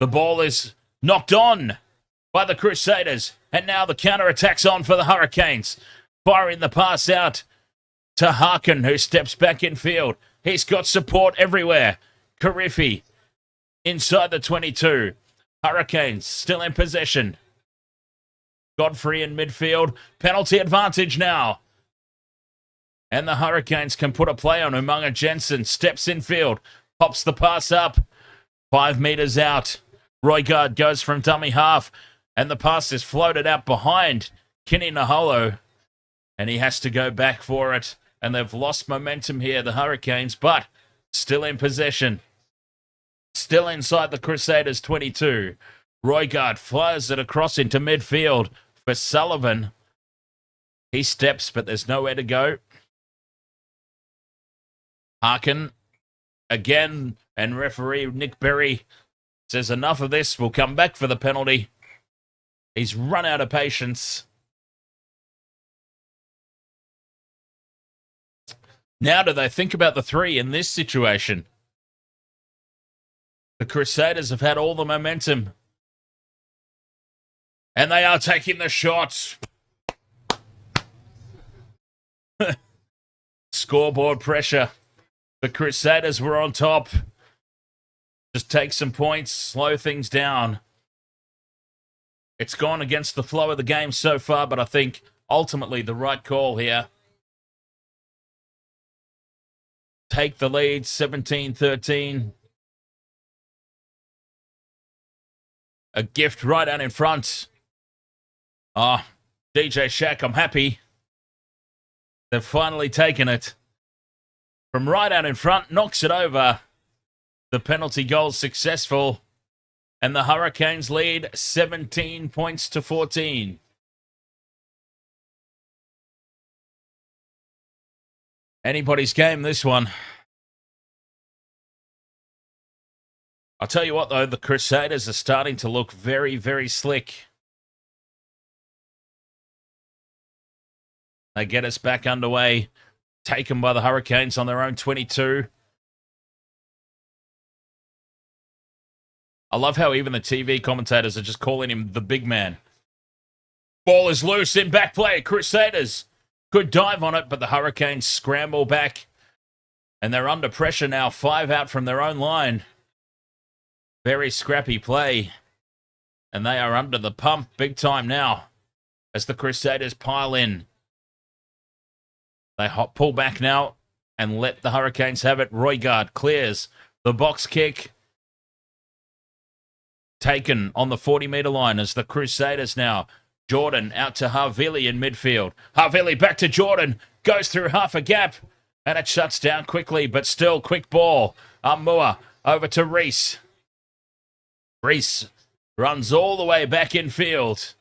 The ball is knocked on by the Crusaders, and now the counter-attack's on for the Hurricanes. Firing the pass out to Harkin, who steps back in field. He's got support everywhere. Karifi inside the 22. Hurricanes still in possession. Godfrey in midfield. Penalty advantage now. And the Hurricanes can put a play on. Umaga Jensen steps in field. Pops the pass up. 5 meters out. Roygaard goes from dummy half. And the pass is floated out behind Kenny Naholo. And he has to go back for it. and they've lost momentum here, the Hurricanes, but still in possession. Still inside the Crusaders 22. Roigard fires it across into midfield for Sullivan. He steps, but there's nowhere to go. Harkin again, and referee Nick Berry says enough of this. We'll come back for the penalty. He's run out of patience. Now do they think about the 3 in this situation? The Crusaders have had all the momentum. And they are taking the shots. Scoreboard pressure. The Crusaders were on top. Just take some points, slow things down. It's gone against the flow of the game so far, but I think ultimately the right call here. Take the lead, 17-13. A gift right out in front. DJ Shack, I'm happy. They've finally taken it. From right out in front, knocks it over. The penalty goal successful. And the Hurricanes lead 17 points to 14. Anybody's game, this one. I'll tell you what, though, the Crusaders are starting to look very, very slick. They get us back underway. Taken by the Hurricanes on their own 22. I love how even the TV commentators are just calling him the big man. Ball is loose in back play. Crusaders could dive on it, but the Hurricanes scramble back. And they're under pressure now. 5 out from their own line. Very scrappy play. And they are under the pump big time now as the Crusaders pile in. They pull back now and let the Hurricanes have it. Roigard clears the box kick. Taken on the 40-metre line as the Crusaders now. Jordan out to Havili in midfield. Havili back to Jordan. Goes through half a gap. And it shuts down quickly, but still quick ball. Amua over to Reese. Reese runs all the way back in field.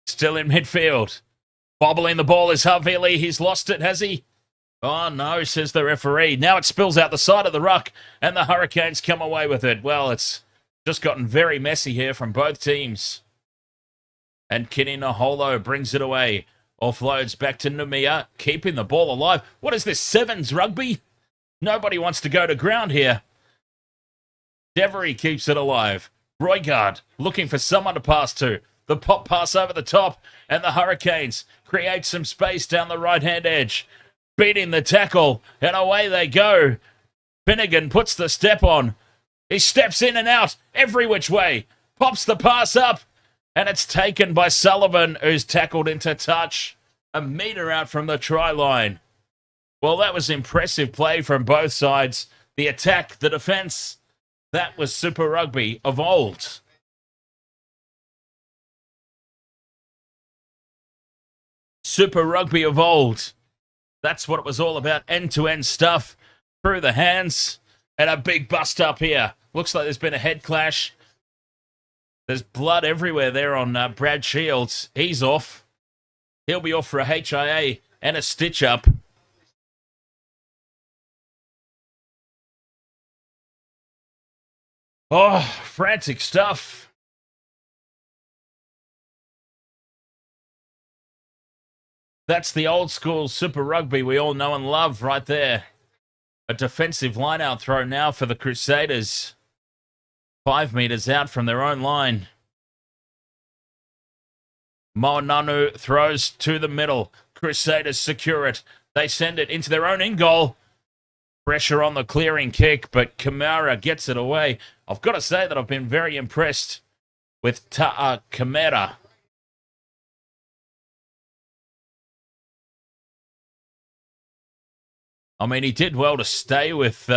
Still in midfield. Bobbling the ball is Havili. He's lost it, has he? Oh, no, says the referee. Now it spills out the side of the ruck, and the Hurricanes come away with it. Well, it's just gotten very messy here from both teams. And Kini Naholo brings it away. Offloads back to Numia, keeping the ball alive. What is this, sevens rugby? Nobody wants to go to ground here. Devery keeps it alive. Roigard looking for someone to pass to. The pop pass over the top, and the Hurricanes create some space down the right-hand edge. Beating the tackle, and away they go. Finnegan puts the step on. He steps in and out, every which way. Pops the pass up, and it's taken by Sullivan, who's tackled into touch. A metre out from the try line. Well, that was impressive play from both sides. The attack, the defence. That was Super Rugby of old. Super Rugby of old. That's what it was all about. End-to-end stuff. Through the hands. And a big bust up here. Looks like there's been a head clash. There's blood everywhere there on Brad Shields. He's off. He'll be off for a HIA and a stitch-up. Oh, frantic stuff. That's the old school Super Rugby we all know and love right there. A defensive line-out throw now for the Crusaders. 5 metres out from their own line. Moananu throws to the middle. Crusaders secure it. They send it into their own in-goal. Pressure on the clearing kick, but Kamara gets it away. I've got to say that I've been very impressed with Ta'a Kamara. I mean, he did well to stay with...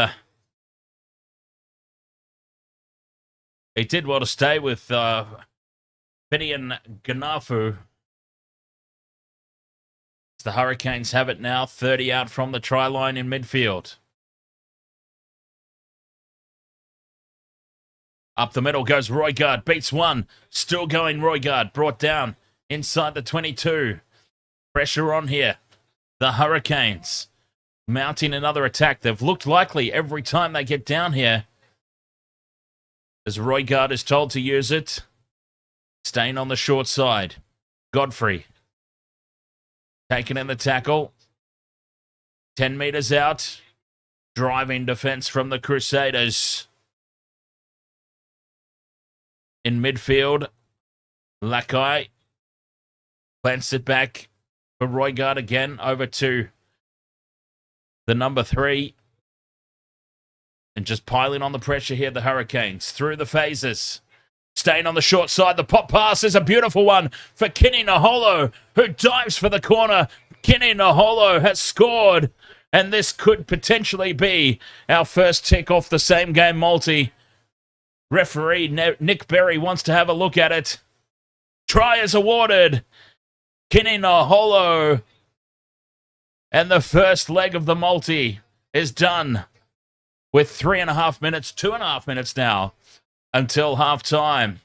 Finian Ganafu. The Hurricanes have it now, 30 out from the try line in midfield. Up the middle goes Roygaard, beats one. Still going Roygaard, brought down inside the 22. Pressure on here. The Hurricanes mounting another attack. They've looked likely every time they get down here. As Roygaard is told to use it. Staying on the short side. Godfrey. Taking in the tackle. 10 metres out. Driving defence from the Crusaders. In midfield. Lakai. Plants it back for Roygaard again. Over to the number 3. And just piling on the pressure here, the Hurricanes. Through the phases. Staying on the short side. The pop pass is a beautiful one for Kini Naholo, who dives for the corner. Kini Naholo has scored. And this could potentially be our first tick off the same game multi. Referee Nick Berry wants to have a look at it. Try is awarded. Kini Naholo. And the first leg of the multi is done with 2.5 minutes now until half-time.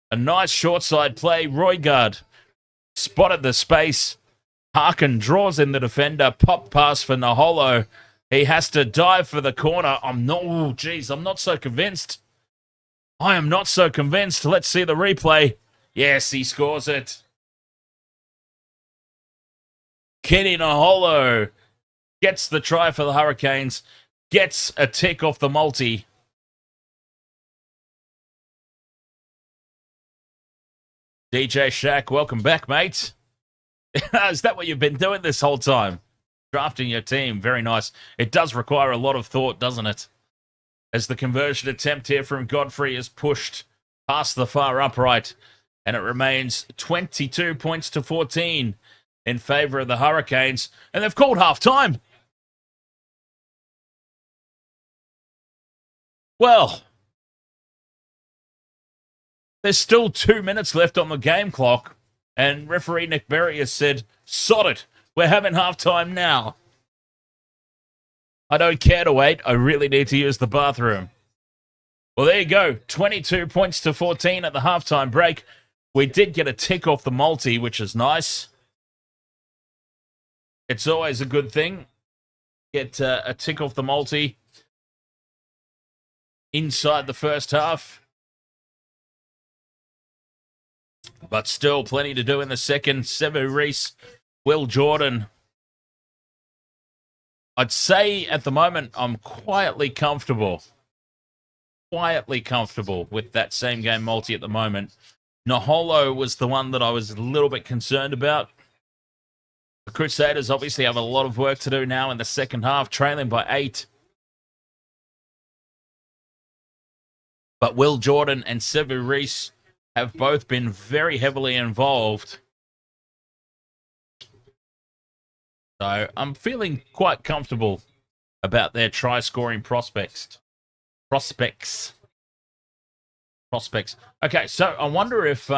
A nice short side play. Roygaard spotted the space. Harkin draws in the defender. Pop pass for Naholo. He has to dive for the corner. I'm not so convinced. I am not so convinced. Let's see the replay. Yes, he scores it. Kini Naholo gets the try for the Hurricanes. Gets a tick off the multi. DJ Shaq, welcome back, mate. Is that what you've been doing this whole time? Drafting your team. Very nice. It does require a lot of thought, doesn't it? As the conversion attempt here from Godfrey is pushed past the far upright. And it remains 22 points to 14 in favour of the Hurricanes. And they've called half-time. Well, there's still 2 minutes left on the game clock, and referee Nick Berry has said, sod it, we're having halftime now. I don't care to wait, I really need to use the bathroom. Well, there you go, 22 points to 14 at the halftime break. We did get a tick off the multi, which is nice. It's always a good thing. Get a tick off the multi inside the first half. But still plenty to do in the second. Sevu Reece, Will Jordan. I'd say at the moment I'm quietly comfortable. Quietly comfortable with that same game multi at the moment. Naholo was the one that I was a little bit concerned about. The Crusaders obviously have a lot of work to do now in the second half, trailing by 8. But Will Jordan and Sevu Reece have both been very heavily involved. So I'm feeling quite comfortable about their try-scoring prospects. Okay, so I wonder if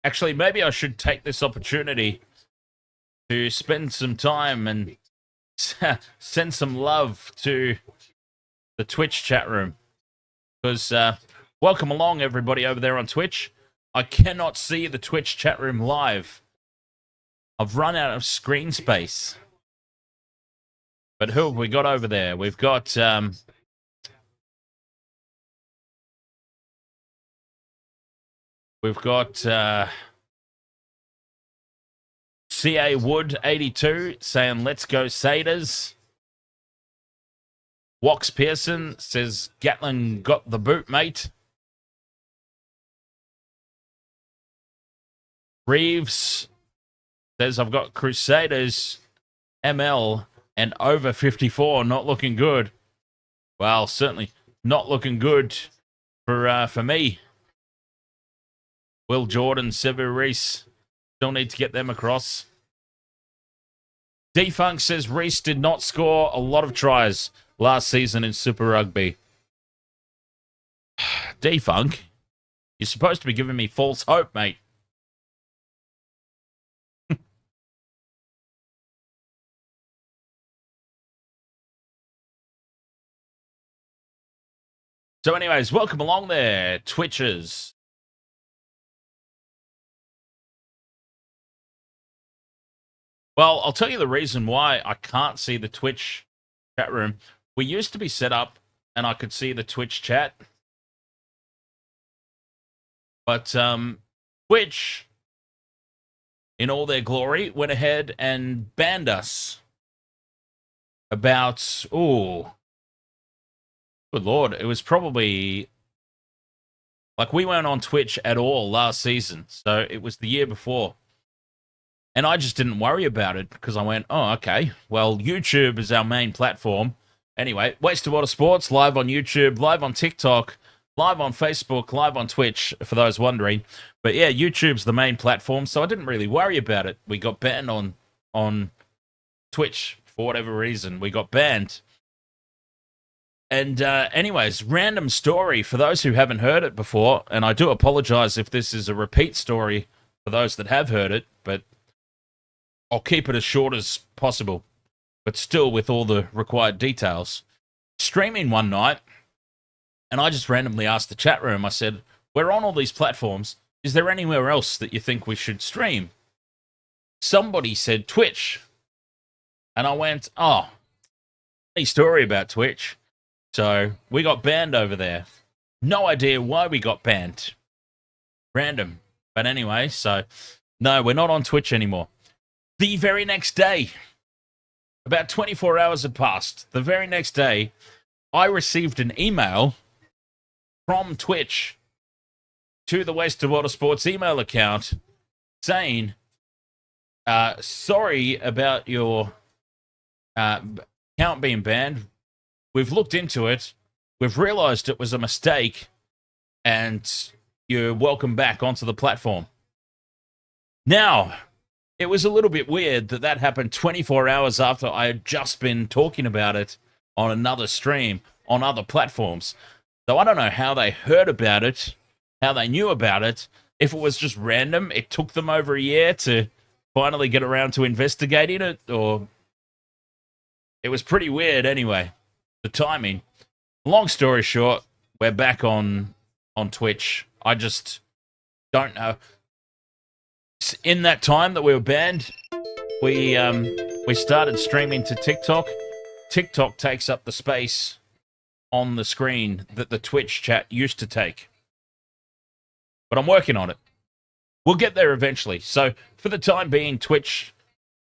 actually maybe I should take this opportunity to spend some time and send some love to the Twitch chat room. Because welcome along, everybody over there on Twitch. I cannot see the Twitch chat room live. I've run out of screen space. But who have we got over there? We've got... C.A. Wood, 82, saying, let's go Saders. Wax Pearson says, Gatlin got the boot, mate. Reeves says, I've got Crusaders, ML, and over 54. Not looking good. Well, certainly not looking good for me. Will Jordan, Sevu Reece, still need to get them across. Defunk says Reese did not score a lot of tries last season in Super Rugby. Defunk, you're supposed to be giving me false hope, mate. So anyways, welcome along there, Twitchers. Well, I'll tell you the reason why I can't see the Twitch chat room. We used to be set up and I could see the Twitch chat. But Twitch, in all their glory, went ahead and banned us about, good Lord, it was probably, like, we weren't on Twitch at all last season, so it was the year before. And I just didn't worry about it, because I went, oh, okay, well, YouTube is our main platform. Anyway, Waste of Water Sports, live on YouTube, live on TikTok, live on Facebook, live on Twitch, for those wondering. But yeah, YouTube's the main platform, so I didn't really worry about it. We got banned on Twitch for whatever reason. We got banned. And anyways, random story for those who haven't heard it before, and I do apologize if this is a repeat story for those that have heard it, but I'll keep it as short as possible, but still with all the required details. Streaming one night, and I just randomly asked the chat room, I said, we're on all these platforms, is there anywhere else that you think we should stream? Somebody said Twitch, and I went, oh, any story about Twitch? So we got banned over there. No idea why we got banned. Random. But anyway, so no, we're not on Twitch anymore. The very next day, about 24 hours had passed. The very next day, I received an email from Twitch to the Waste of Water Sports email account saying, sorry about your account being banned. We've looked into it. We've realized it was a mistake, and you're welcome back onto the platform. Now, it was a little bit weird that that happened 24 hours after I had just been talking about it on another stream on other platforms. So I don't know how they heard about it, how they knew about it. If it was just random, it took them over a year to finally get around to investigating it, or it was pretty weird anyway. The timing. Long story short, we're back on Twitch. I just don't know. In that time that we were banned, we started streaming to TikTok. TikTok takes up the space on the screen that the Twitch chat used to take. But I'm working on it. We'll get there eventually. So for the time being, Twitch,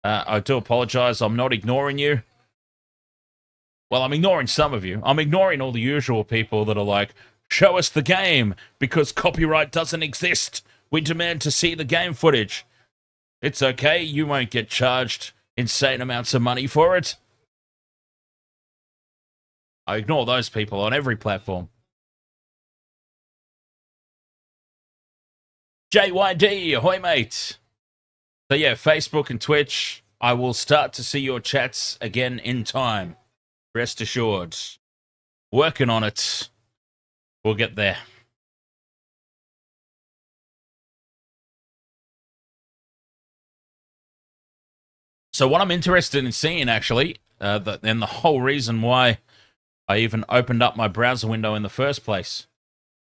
I do apologize. I'm not ignoring you. Well, I'm ignoring some of you. I'm ignoring all the usual people that are like, show us the game because copyright doesn't exist. We demand to see the game footage. It's okay. You won't get charged insane amounts of money for it. I ignore those people on every platform. JYD, ahoy, mate. So yeah, Facebook and Twitch, I will start to see your chats again in time. Rest assured. Working on it. We'll get there. So what I'm interested in seeing, actually, and the whole reason why I even opened up my browser window in the first place,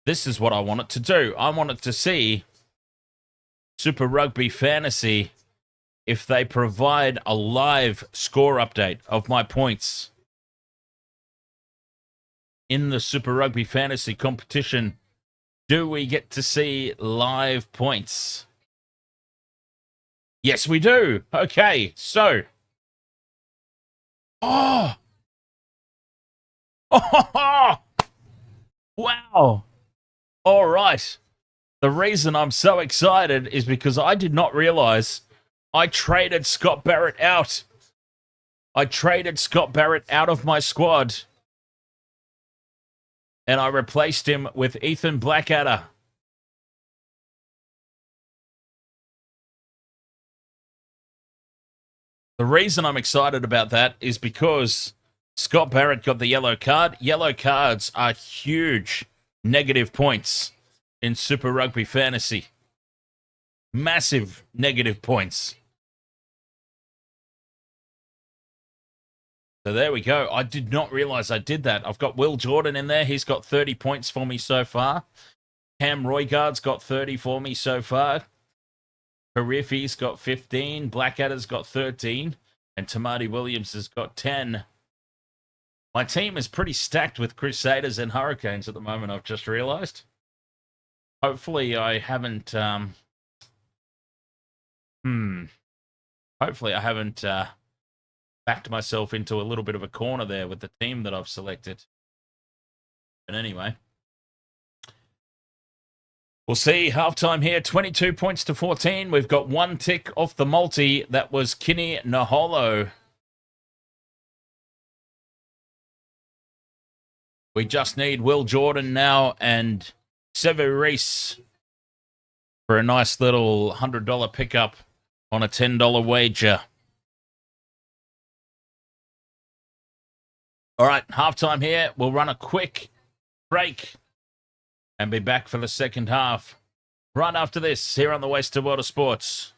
this is what I wanted to do. I wanted to see Super Rugby Fantasy if they provide a live score update of my points in the Super Rugby Fantasy competition. Do we get to see live points? Yes, we do. Okay, so. Oh! Oh! Wow. All right. The reason I'm so excited is because I did not realize I traded Scott Barrett out. I traded Scott Barrett out of my squad. And I replaced him with Ethan Blackadder. The reason I'm excited about that is because Scott Barrett got the yellow card. Yellow cards are huge negative points in Super Rugby Fantasy. Massive negative points. So there we go. I did not realize I did that. I've got Will Jordan in there. He's got 30 points for me so far. Cam Roygaard's got 30 for me so far. Harifi's got 15. Blackadder's got 13. And Tamati Williams has got 10. My team is pretty stacked with Crusaders and Hurricanes at the moment, I've just realized. Hopefully I haven't... Hopefully I haven't backed myself into a little bit of a corner there with the team that I've selected. But anyway... We'll see. Halftime here, 22 points to 14. We've got one tick off the multi. That was Kini Naholo. We just need Will Jordan now and Sevu Reese for a nice little $100 pickup on a $10 wager. All right, halftime here. We'll run a quick break and be back for the second half right after this here on the Wasted World of Sports.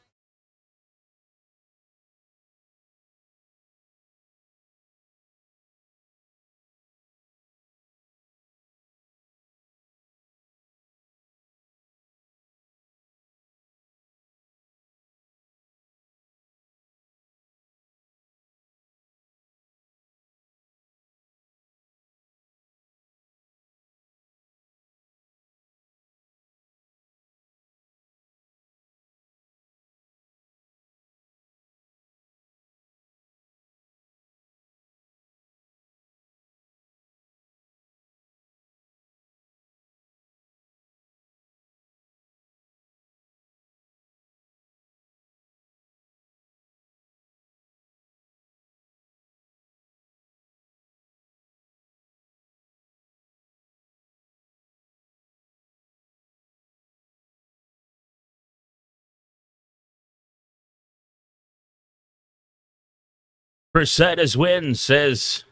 Crusaders win, says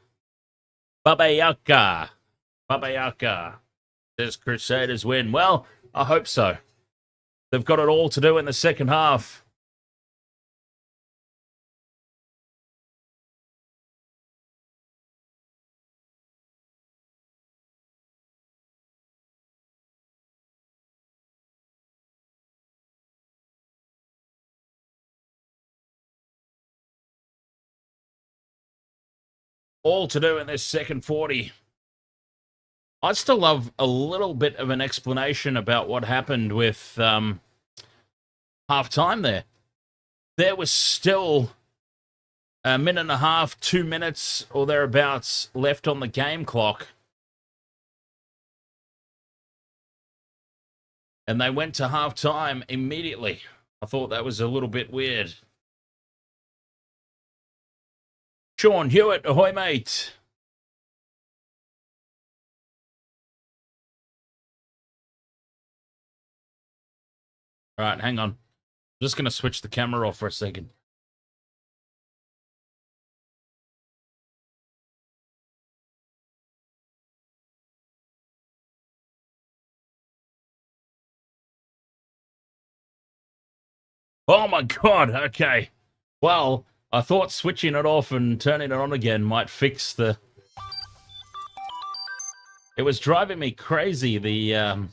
Babayaka. Babayaka says Crusaders win. Well, I hope so. They've got it all to do in the second half. All to do in this second 40. I'd still love a little bit of an explanation about what happened with half-time there. There was still a minute and a half, 2 minutes or thereabouts left on the game clock. And they went to half-time immediately. I thought that was a little bit weird. Sean Hewitt, ahoy, mate. All right, hang on. I'm just going to switch the camera off for a second. Oh, my God. Okay. Well, I thought switching it off and turning it on again might fix the... It was driving me crazy, the...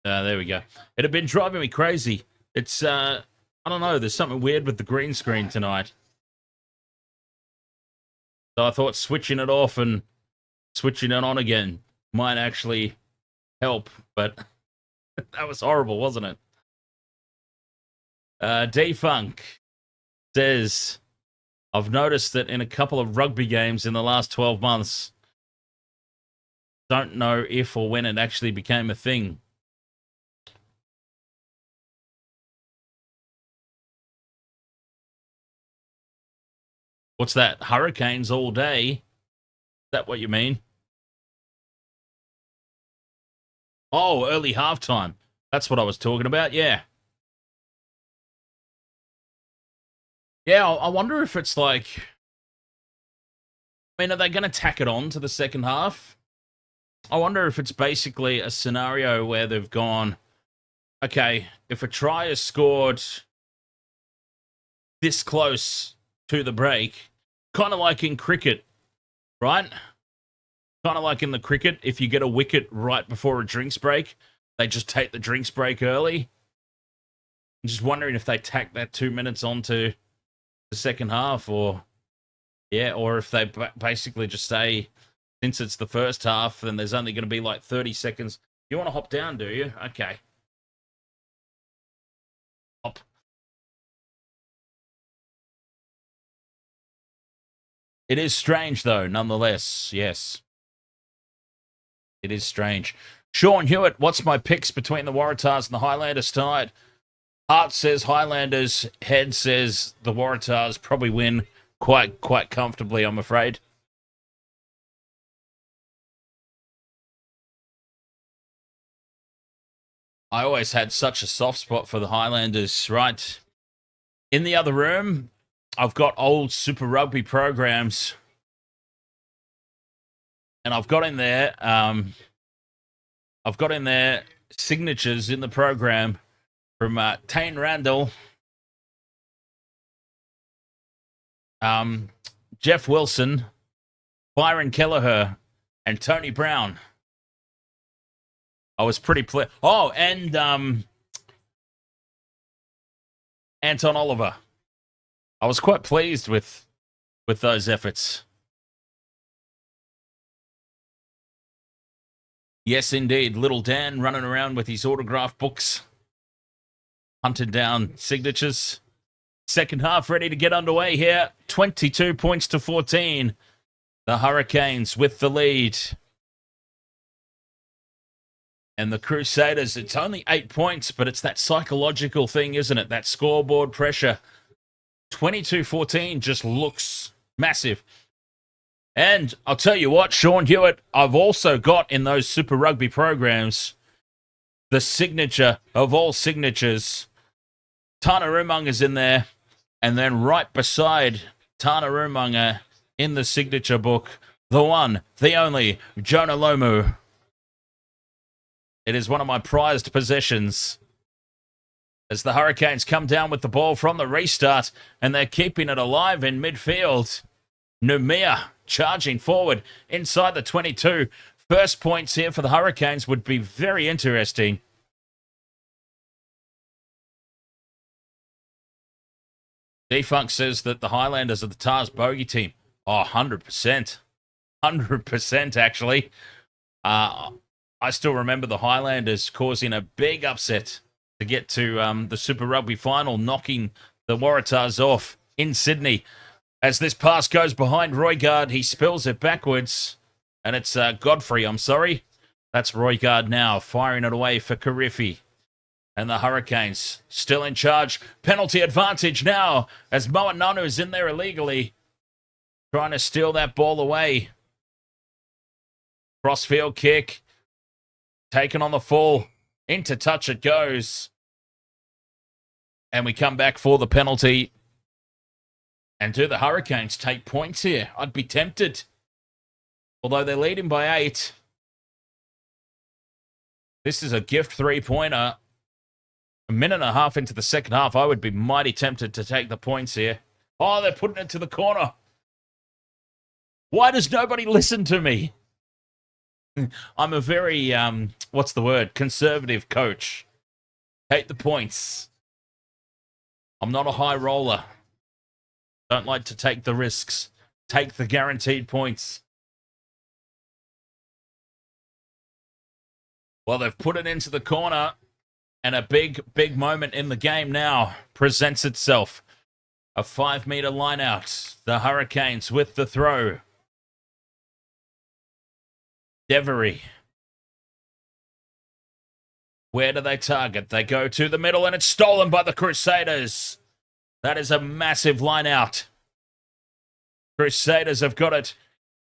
there we go. It had been driving me crazy. It's, I don't know, there's something weird with the green screen tonight. So I thought switching it off and switching it on again might actually help, but that was horrible, wasn't it? D-Funk says, I've noticed that in a couple of rugby games in the last 12 months, don't know if or when it actually became a thing. What's that? Hurricanes all day? Is that what you mean? Oh, early halftime. That's what I was talking about, yeah. Yeah, I wonder if it's like, I mean, are they going to tack it on to the second half? I wonder if it's basically a scenario where they've gone, okay, if a try is scored this close to the break, kind of like in cricket, right? Kind of like in the cricket, if you get a wicket right before a drinks break, they just take the drinks break early. I'm just wondering if they tack that 2 minutes onto the second half, or if they basically just say, since it's the first half, then there's only going to be like 30 seconds. You want to hop down, do you? Okay. Hop. It is strange, though, nonetheless. Yes. It is strange. Sean Hewitt, what's my picks between the Waratahs and the Highlanders tonight? Heart says Highlanders. Head says the Waratahs probably win quite comfortably, I'm afraid. I always had such a soft spot for the Highlanders, right? In the other room, I've got old Super Rugby programs. And I've got in there signatures in the program from Tane Randall, Jeff Wilson, Byron Kelleher, and Tony Brown. I was pretty pleased. Oh, and Anton Oliver. I was quite pleased with those efforts. Yes, indeed. Little Dan running around with his autograph books, hunting down signatures. Second half ready to get underway here. 22 points to 14. The Hurricanes with the lead. And the Crusaders, it's only 8 points, but it's that psychological thing, isn't it? That scoreboard pressure. 22-14 just looks massive. And I'll tell you what, Sean Hewitt, I've also got in those Super Rugby programs the signature of all signatures. Tana Umunga's in there. And then right beside Tana Umunga in the signature book, the one, the only, Jonah Lomu. It is one of my prized possessions. As the Hurricanes come down with the ball from the restart, and they're keeping it alive in midfield. Numia charging forward inside the 22. First points here for the Hurricanes would be very interesting. Defunk says that the Highlanders are the Tars bogey team. Oh, 100%. 100% actually. I still remember the Highlanders causing a big upset to get to the Super Rugby final, knocking the Waratahs off in Sydney. As this pass goes behind Roygard, he spills it backwards. And it's Godfrey, I'm sorry. That's Roygard now, firing it away for Karifi. And the Hurricanes still in charge. Penalty advantage now as Moananu is in there illegally, trying to steal that ball away. Crossfield kick. Taken on the full. Into touch it goes. And we come back for the penalty. And do the Hurricanes take points here? I'd be tempted. Although they're leading by 8. This is a gift three-pointer. A minute and a half into the second half, I would be mighty tempted to take the points here. Oh, they're putting it to the corner. Why does nobody listen to me? I'm a very, what's the word? Conservative coach. Take the points. I'm not a high roller. Don't like to take the risks. Take the guaranteed points. Well, they've put it into the corner, and a big moment in the game now presents itself. A 5-meter line out. The Hurricanes with the throw. Devery. Where do they target? They go to the middle, and it's stolen by the Crusaders. That is a massive line out. Crusaders have got it.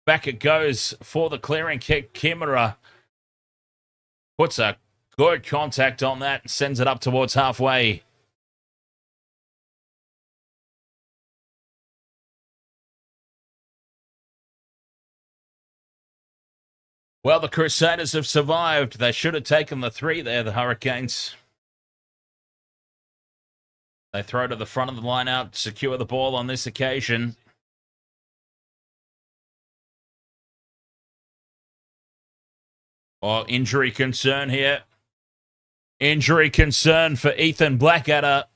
Back it goes for the clearing kick. Kimura puts a good contact on that and sends it up towards halfway. Well, the Crusaders have survived. They should have taken the 3 there, the Hurricanes. They throw to the front of the line out, secure the ball on this occasion. Oh, injury concern here. Injury concern for Ethan Blackadder.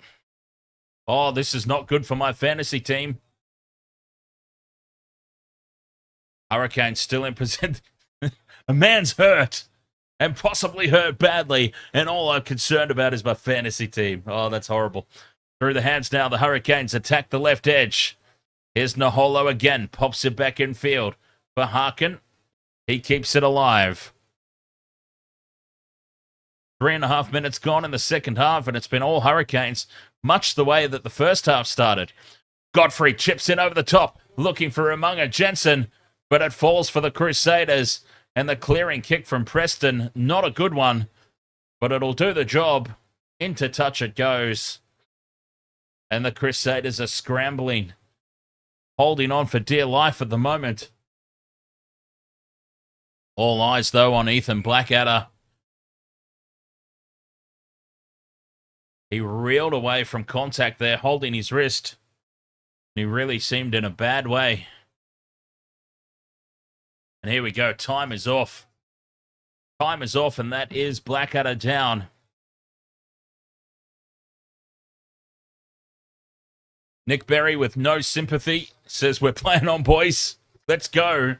Oh, this is not good for my fantasy team. Hurricanes still in position. A man's hurt. And possibly hurt badly. And all I'm concerned about is my fantasy team. Oh, that's horrible. Through the hands now, the Hurricanes attack the left edge. Here's Naholo again. Pops it back in field for Harkin. He keeps it alive. 3.5 minutes gone in the second half, and it's been all Hurricanes, much the way that the first half started. Godfrey chips in over the top, looking for Umunga Jensen, but it falls for the Crusaders, and the clearing kick from Preston, not a good one, but it'll do the job. Into touch it goes. And the Crusaders are scrambling, holding on for dear life at the moment. All eyes, though, on Ethan Blackadder. He reeled away from contact there, holding his wrist. He really seemed in a bad way. And here we go. Time is off. Time is off, and that is Blackadder down. Nick Berry with no sympathy says, we're playing on, boys. Let's go.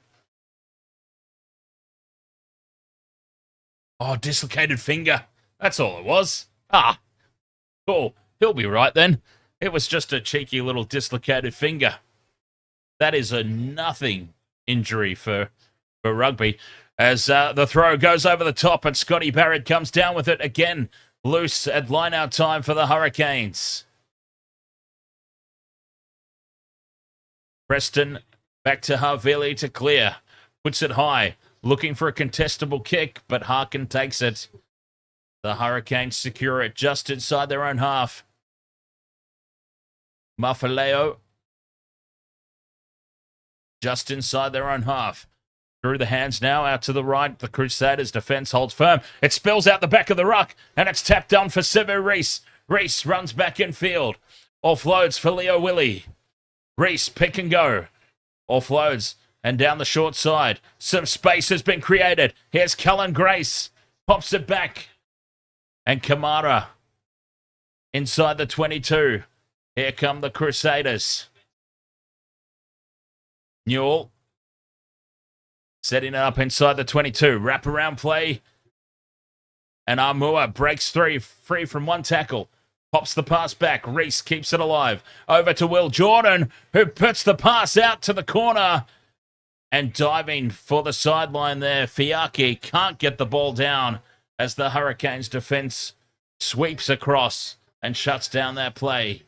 Oh, dislocated finger. That's all it was. Ah. Cool. He'll be right then. It was just a cheeky little dislocated finger. That is a nothing injury for rugby. As the throw goes over the top and Scotty Barrett comes down with it again. Loose at line-out time for the Hurricanes. Preston back to Havili to clear. Puts it high. Looking for a contestable kick, but Harkin takes it. The Hurricanes secure it just inside their own half. Mafaleo. Just inside their own half. Through the hands now, out to the right. The Crusaders' defence holds firm. It spills out the back of the ruck, and it's tapped on for Sevu Reece. Reece runs back in field. Offloads for Leo Willie. Reece, pick and go. Offloads, and down the short side. Some space has been created. Here's Cullen Grace. Pops it back. And Kamara inside the 22. Here come the Crusaders. Newell setting it up inside the 22. Wraparound play. And Armua breaks free from one tackle. Pops the pass back. Reece keeps it alive. Over to Will Jordan, who puts the pass out to the corner. And diving for the sideline there. Fiaki can't get the ball down as the Hurricanes' defence sweeps across and shuts down that play.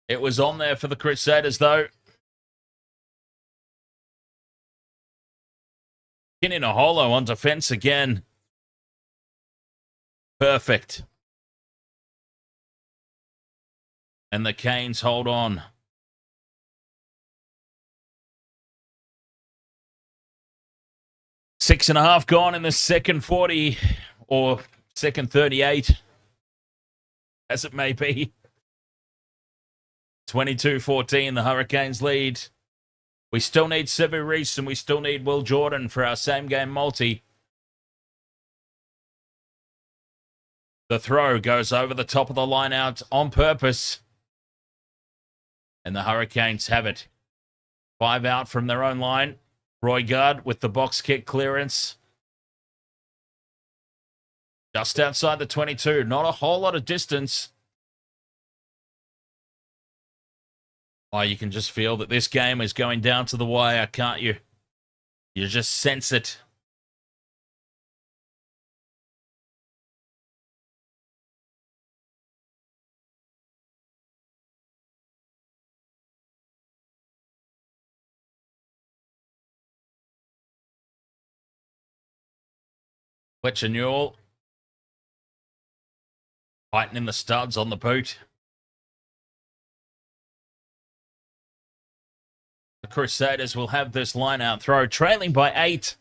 It was on there for the Crusaders, though. Pinning a holo on defence again. Perfect. And the Canes hold on. Six and a half gone in the second 40 or second 38, as it may be. 22-14, the Hurricanes lead. We still need Sevu Reece and we still need Will Jordan for our same game multi. The throw goes over the top of the line out on purpose. And the Hurricanes have it. 5 out from their own line. Roygaard with the box kick clearance. Just outside the 22. Not a whole lot of distance. Oh, you can just feel that this game is going down to the wire, can't you? You just sense it. Fletcher Newell tightening the studs on the boot. The Crusaders will have this line-out throw, trailing by 8.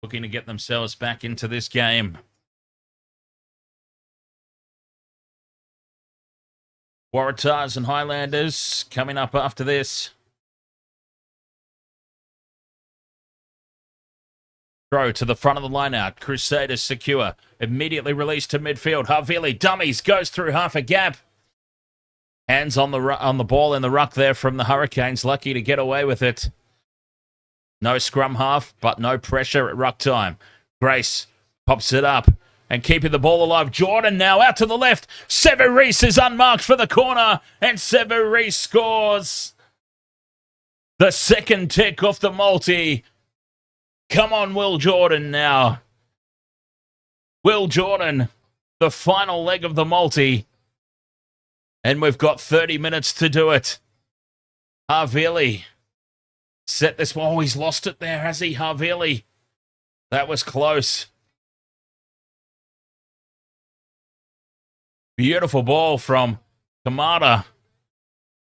Looking to get themselves back into this game. Waratahs and Highlanders coming up after this. Throw to the front of the line-out. Crusaders secure. Immediately released to midfield. Havili dummies, goes through half a gap. Hands on the ball in the ruck there from the Hurricanes. Lucky to get away with it. No scrum half, but no pressure at ruck time. Grace pops it up and keeping the ball alive. Jordan now out to the left. Severis is unmarked for the corner, and Severis scores the second tick off the multi. Come on, Will Jordan now. Will Jordan, the final leg of the multi. And we've got 30 minutes to do it. Havili set this one. Oh, he's lost it there, has he, Havili? That was close. Beautiful ball from Kamada.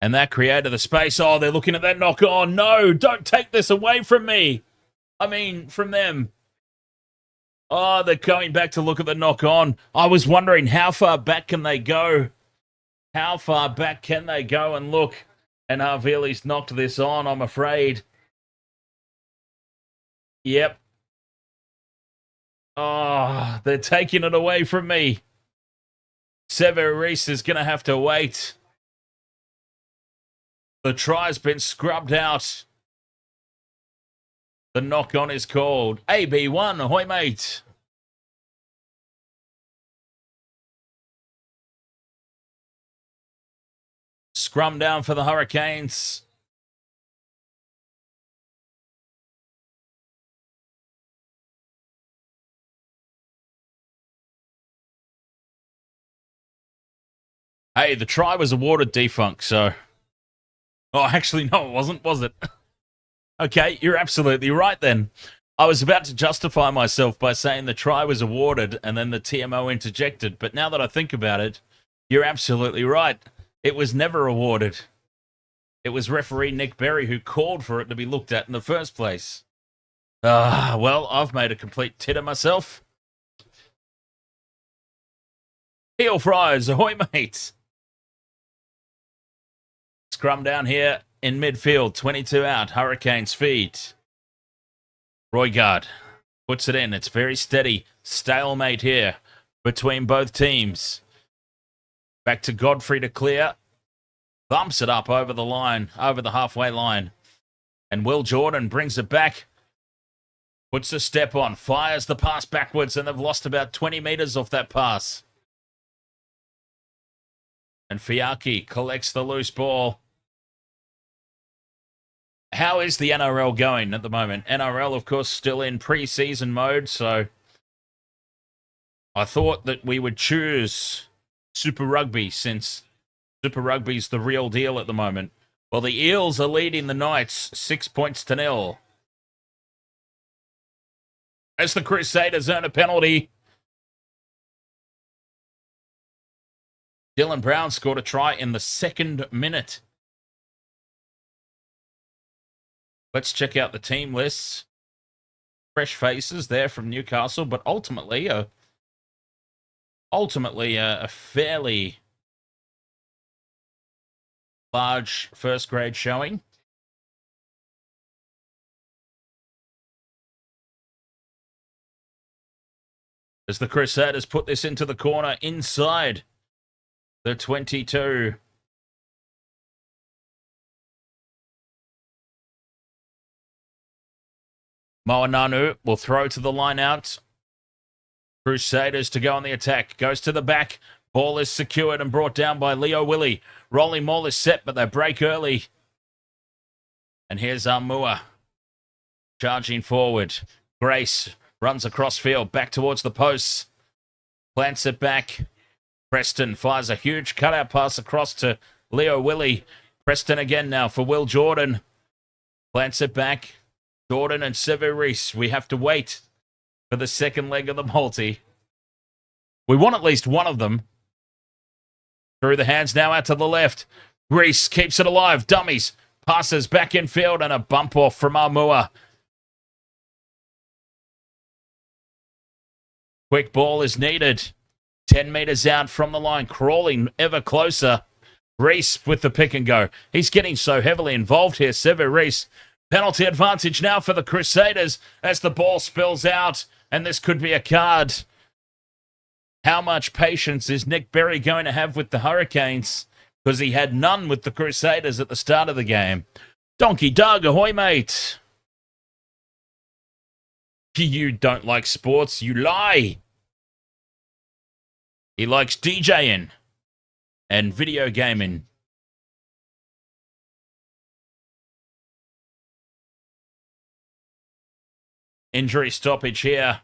And that created the space. Oh, they're looking at that knock on. No, don't take this away from me. I mean, from them. Oh, they're going back to look at the knock on. I was wondering, how far back can they go? How far back can they go and look? And Havili's knocked this on, I'm afraid. Yep. Oh, they're taking it away from me. Severis is going to have to wait. The try's been scrubbed out. The knock-on is called. AB1, ahoy, mate. Scrum down for the Hurricanes. Hey, the try was awarded defunct, so... Oh, actually, no, it wasn't, was it? Okay, you're absolutely right then. I was about to justify myself by saying the try was awarded and then the TMO interjected, but now that I think about it, you're absolutely right. It was never awarded. It was referee Nick Berry who called for it to be looked at in the first place. Well, I've made a complete tit of myself. Heel fries, ahoy, mates. Scrum down here in midfield, 22 out, Hurricanes feed. Roygaard puts it in. It's very steady. Stalemate here between both teams. Back to Godfrey to clear. Bumps it up over the line, over the halfway line. And Will Jordan brings it back. Puts a step on, fires the pass backwards, and they've lost about 20 metres off that pass. And Fiaki collects the loose ball. How is the NRL going at the moment? NRL, of course, still in pre-season mode, so I thought that we would choose Super Rugby since Super Rugby's the real deal at the moment. Well, the Eels are leading the Knights 6-0. As the Crusaders earn a penalty. Dylan Brown scored a try in the 2nd minute. Let's check out the team lists. Fresh faces there from Newcastle, but ultimately a fairly large first grade showing. As the Crusaders put this into the corner inside the 22. Moananu will throw to the line out. Crusaders to go on the attack. Goes to the back. Ball is secured and brought down by Leo Willie. Rolling maul is set, but they break early. And here's Armua charging forward. Grace runs across field, back towards the posts. Plants it back. Preston fires a huge cutout pass across to Leo Willie. Preston again now for Will Jordan. Plants it back. Jordan and Severis. We have to wait for the second leg of the multi. We want at least one of them. Through the hands now out to the left. Reese keeps it alive. Dummies. Passes back in field and a bump off from Amua. Quick ball is needed. 10 metres out from the line, crawling ever closer. Reese with the pick and go. He's getting so heavily involved here, Sevu Reese. Penalty advantage now for the Crusaders as the ball spills out, and this could be a card. How much patience is Nick Berry going to have with the Hurricanes? Because he had none with the Crusaders at the start of the game. Donkey Doug, ahoy, mate. You don't like sports, you lie. He likes DJing and video gaming. Injury stoppage here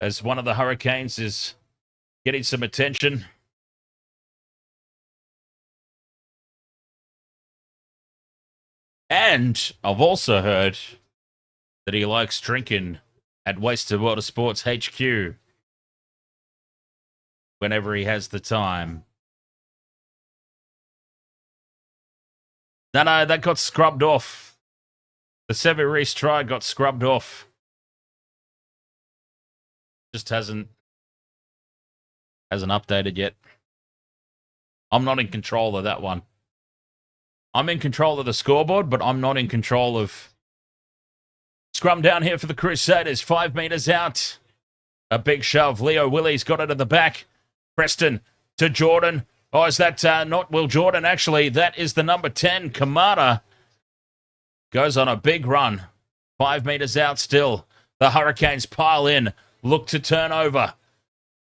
as one of the Hurricanes is getting some attention. And I've also heard that he likes drinking at Wasted Water Sports HQ whenever he has the time. No, that got scrubbed off. The Sevu Reese try got scrubbed off. Just hasn't updated yet. I'm not in control of that one. I'm in control of the scoreboard, but I'm not in control of... Scrum down here for the Crusaders. 5 metres out. A big shove. Leo Willie's got it at the back. Preston to Jordan. Oh, is that not Will Jordan? Actually, that is the number 10, Kamara. Goes on a big run. 5 metres out still. The Hurricanes pile in. Look to turn over.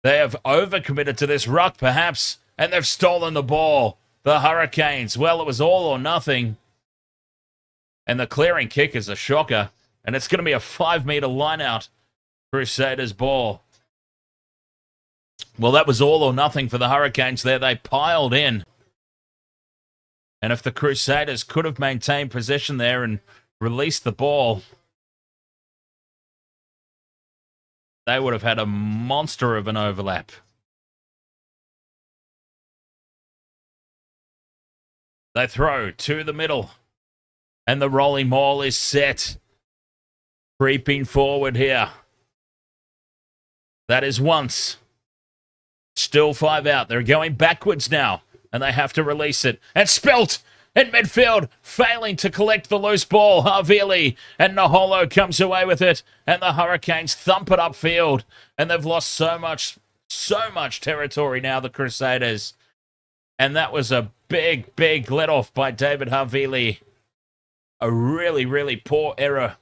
They have overcommitted to this ruck, perhaps, and they've stolen the ball. The Hurricanes. Well, it was all or nothing. And the clearing kick is a shocker. And it's going to be a 5-metre line-out. Crusaders ball. Well, that was all or nothing for the Hurricanes there. They piled in. And if the Crusaders could have maintained possession there and released the ball, they would have had a monster of an overlap. They throw to the middle. And the rolling maul is set. Creeping forward here. That is once. Still 5 out. They're going backwards now. And they have to release it. And Spelt in midfield. Failing to collect the loose ball. Havili and Naholo comes away with it. And the Hurricanes thump it upfield. And they've lost so much territory now, the Crusaders. And that was a big let off by David Havili. A really poor error.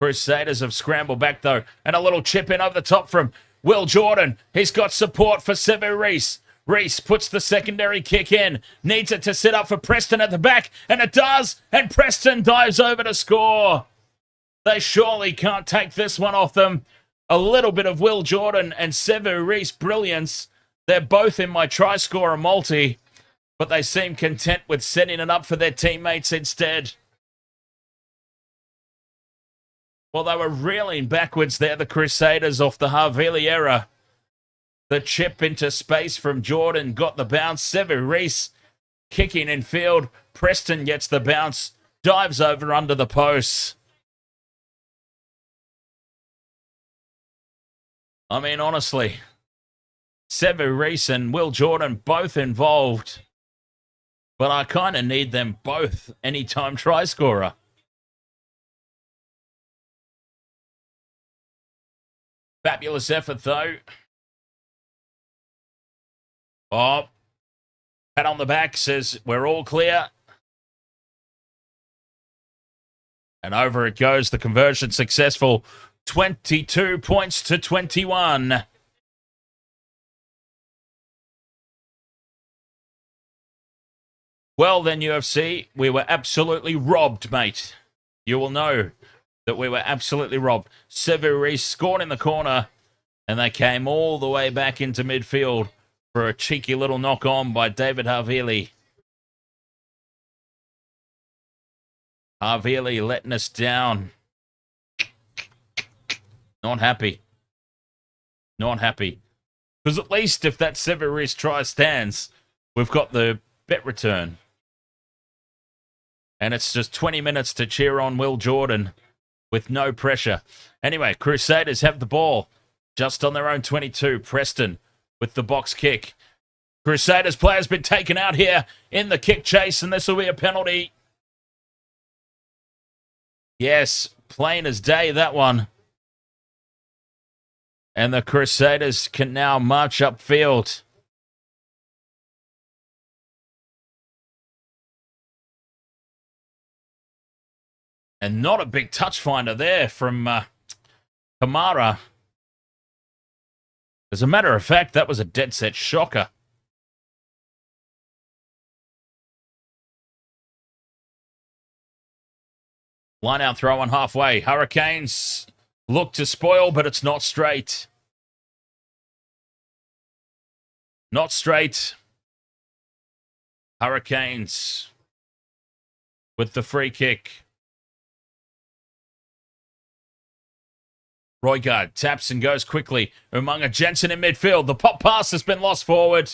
Crusaders have scrambled back, though. And a little chip in over the top from Will Jordan. He's got support for Sevu Reese. Reese puts the secondary kick in. Needs it to sit up for Preston at the back. And it does. And Preston dives over to score. They surely can't take this one off them. A little bit of Will Jordan and Sevu Reese brilliance. They're both in my try scorer multi. But they seem content with setting it up for their teammates instead. Well, they were reeling backwards there, the Crusaders, off the Havili error. The chip into space from Jordan got the bounce. Sevu Reese kicking in field. Preston gets the bounce. Dives over under the posts. I mean, honestly, Sevu Reese and Will Jordan both involved. But I kind of need them both anytime try scorer. Fabulous effort, though. Oh, pat on the back says we're all clear. And over it goes. The conversion successful. 22 points to 21. Well then, UFC, we were absolutely robbed, mate. You will know that we were absolutely robbed. Sevu Reese scored in the corner, and they came all the way back into midfield for a cheeky little knock-on by David Havili. Havili letting us down. Not happy. Not happy. Because at least if that Sevu Reese try stands, we've got the bet return. And it's just 20 minutes to cheer on Will Jordan with no pressure. Anyway, Crusaders have the ball just on their own 22. Preston with the box kick. Crusaders player's been taken out here in the kick chase, and this will be a penalty. Yes, plain as day, that one. And the Crusaders can now march upfield. And not a big touch finder there from Kamara. As a matter of fact, that was a dead set shocker. Line out throw on halfway. Hurricanes look to spoil, but it's not straight. Not straight. Hurricanes with the free kick. Roygaard taps and goes quickly. Umunga Jensen in midfield. The pop pass has been lost forward.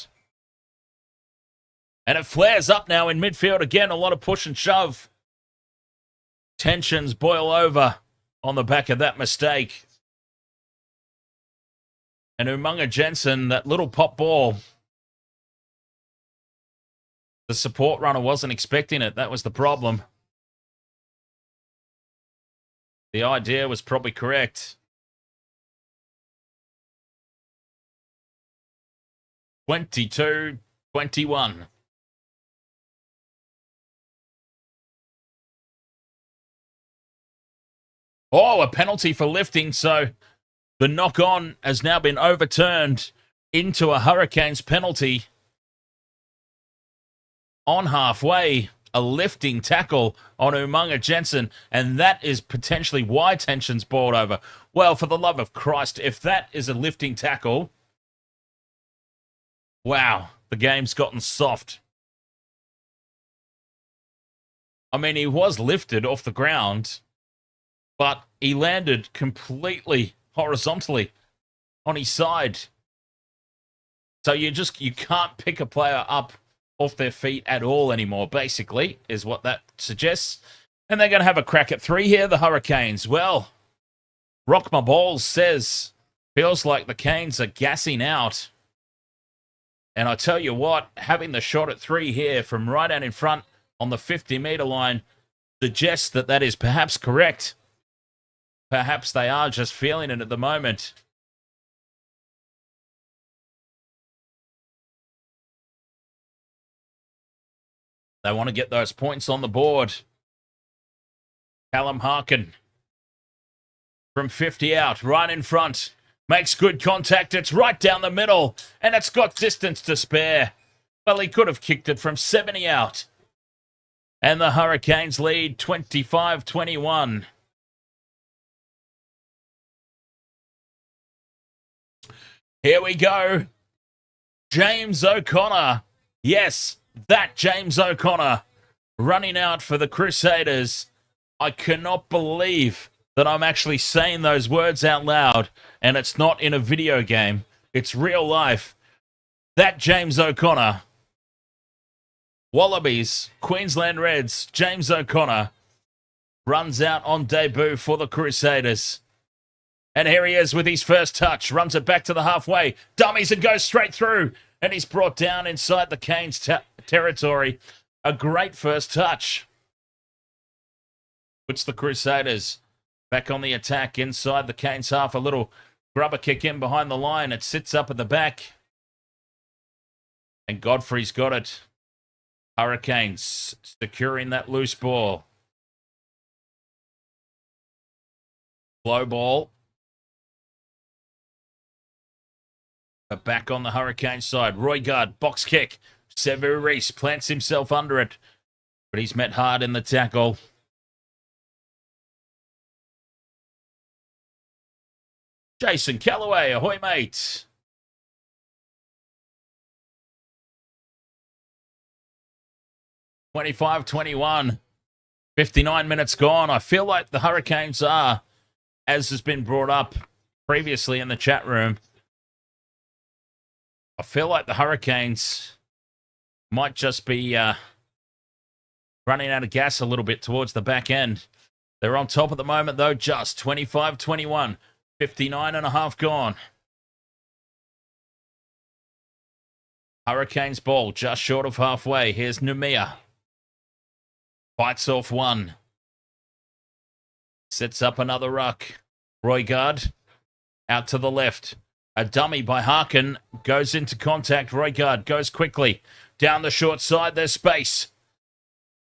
And it flares up now in midfield again. A lot of push and shove. Tensions boil over on the back of that mistake. And Umunga Jensen, that little pop ball. The support runner wasn't expecting it. That was the problem. The idea was probably correct. 22-21. Oh, a penalty for lifting. So the knock-on has now been overturned into a Hurricanes penalty. On halfway, a lifting tackle on Umunga Jensen. And that is potentially why tension's boiled over. Well, for the love of Christ, if that is a lifting tackle... Wow, the game's gotten soft. I mean, he was lifted off the ground, but he landed completely horizontally on his side. So you can't pick a player up off their feet at all anymore, basically, is what that suggests. And they're going to have a crack at 3 here, the Hurricanes. Well, Rock My Balls says, feels like the Canes are gassing out. And I tell you what, having the shot at 3 here from right out in front on the 50-meter line suggests that that is perhaps correct. Perhaps they are just feeling it at the moment. They want to get those points on the board. Callum Harkin from 50 out, right in front. Makes good contact. It's right down the middle. And it's got distance to spare. Well, he could have kicked it from 70 out. And the Hurricanes lead 25-21. Here we go. James O'Connor. Yes, that James O'Connor running out for the Crusaders. I cannot believe that I'm actually saying those words out loud, and it's not in a video game. It's real life. That James O'Connor. Wallabies, Queensland Reds, James O'Connor runs out on debut for the Crusaders. And here he is with his first touch. Runs it back to the halfway. Dummies and goes straight through. And he's brought down inside the Canes territory. A great first touch. Puts the Crusaders back on the attack inside the Canes half. A little grubber kick in behind the line. It sits up at the back. And Godfrey's got it. Hurricanes securing that loose ball. Low ball. But back on the Hurricane side. Roygaard, box kick. Sevu Reece plants himself under it. But he's met hard in the tackle. Jason Callaway, ahoy mate. (25-21). 59 minutes gone. I feel like the Hurricanes are, as has been brought up previously in the chat room, I feel like the Hurricanes might just be running out of gas a little bit towards the back end. They're on top at the moment, though, just 25-21. 59 and a half gone. Hurricanes ball just short of halfway. Here's Numia. Fights off one. Sets up another ruck. Roygaard out to the left. A dummy by Harkin goes into contact. Roygaard goes quickly. Down the short side, there's space.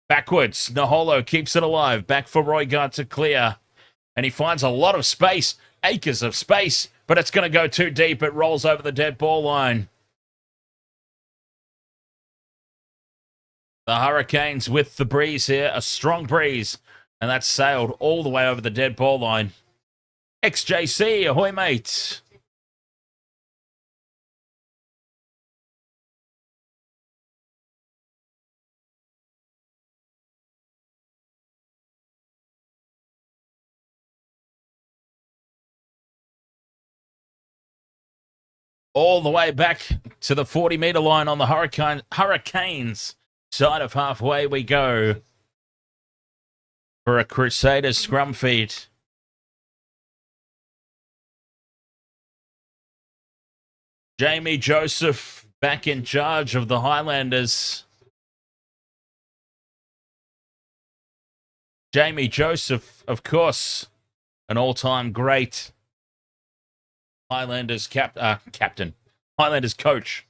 Backwards. Naholo keeps it alive. Back for Roygaard to clear. And he finds a lot of space. Acres of space. But it's going to go too deep. It rolls over the dead ball line. The Hurricanes with the breeze here. A strong breeze. And that's sailed all the way over the dead ball line. XJC, ahoy mate. All the way back to the 40-meter line on the Hurricanes side of halfway we go for a Crusaders scrum feed. Jamie Joseph back in charge of the Highlanders. Jamie Joseph, of course, an all-time great Highlanders captain. Highlanders coach.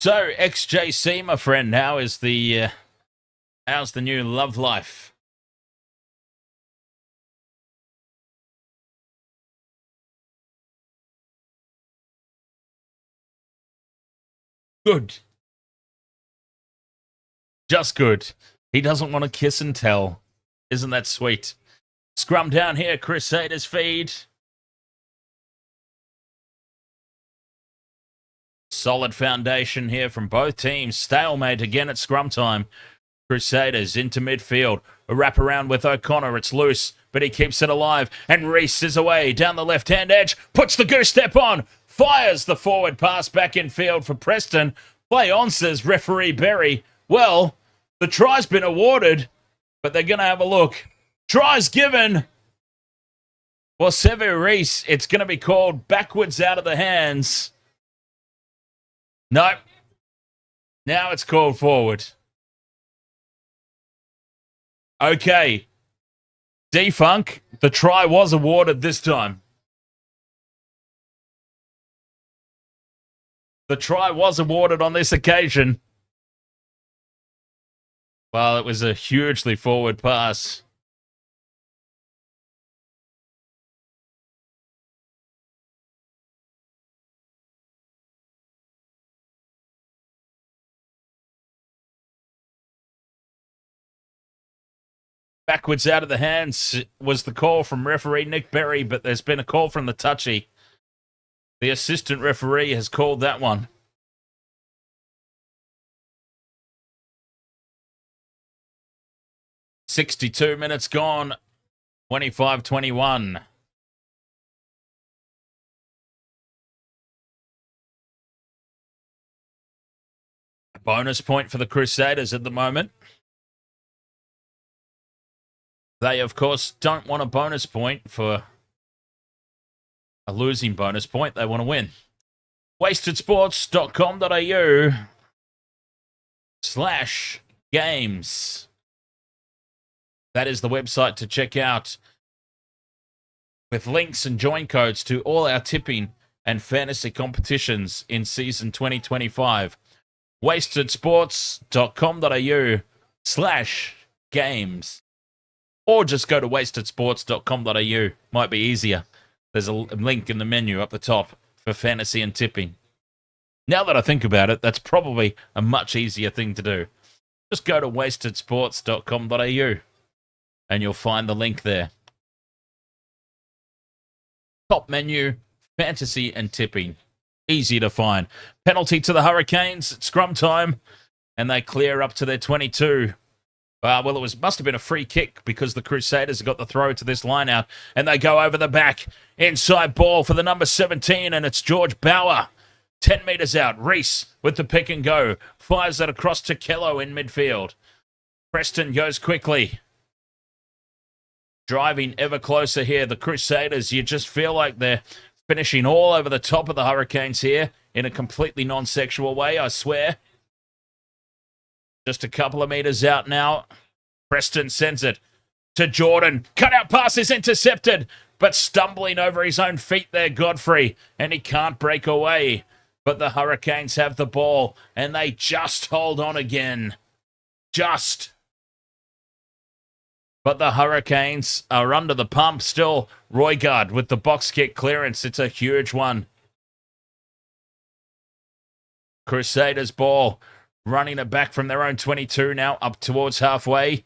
So, XJC, my friend, how's the new love life? Good. Just good. He doesn't want to kiss and tell. Isn't that sweet? Scrum down here, Crusaders feed. Solid foundation here from both teams. Stalemate again at scrum time. Crusaders into midfield. A wraparound with O'Connor. It's loose, but he keeps it alive. And Reese is away down the left-hand edge. Puts the goose step on. Fires the forward pass back in field for Preston. Play on, says referee Berry. Well, the try's been awarded, but they're going to have a look. Try's given. Well, Sevu Reese, it's going to be called backwards out of the hands. Nope. Now it's called forward. Okay. Defunk, the try was awarded this time. The try was awarded on this occasion. Well, it was a hugely forward pass. Backwards out of the hands was the call from referee Nick Berry, but there's been a call from the touchy. The assistant referee has called that one. "62 minutes gone, 25-21. A bonus point for the Crusaders at the moment. They, of course, don't want a bonus point for a losing bonus point. They want to win. wastedsports.com.au/games. That is the website to check out, with links and join codes to all our tipping and fantasy competitions in season 2025. wastedsports.com.au/games. Or just go to wastedsports.com.au. Might be easier. There's a link in the menu up the top for fantasy and tipping. Now that I think about it, that's probably a much easier thing to do. Just go to wastedsports.com.au and you'll find the link there. Top menu, fantasy and tipping. Easy to find. Penalty to the Hurricanes at scrum time, and they clear up to their 22. Well, must have been a free kick because the Crusaders have got the throw to this line out, and they go over the back. Inside ball for the number 17, and it's George Bauer. 10 metres out. Reese with the pick and go. Fires it across to Kello in midfield. Preston goes quickly. Driving ever closer here. The Crusaders, you just feel like they're finishing all over the top of the Hurricanes here in a completely non-sexual way, I swear. Just a couple of metres out now. Preston sends it to Jordan. Cut-out pass is intercepted, but stumbling over his own feet there, Godfrey, and he can't break away. But the Hurricanes have the ball, and they just hold on again. Just. But the Hurricanes are under the pump still. Roygard with the box kick clearance. It's a huge one. Crusaders ball. Running it back from their own 22 now, up towards halfway.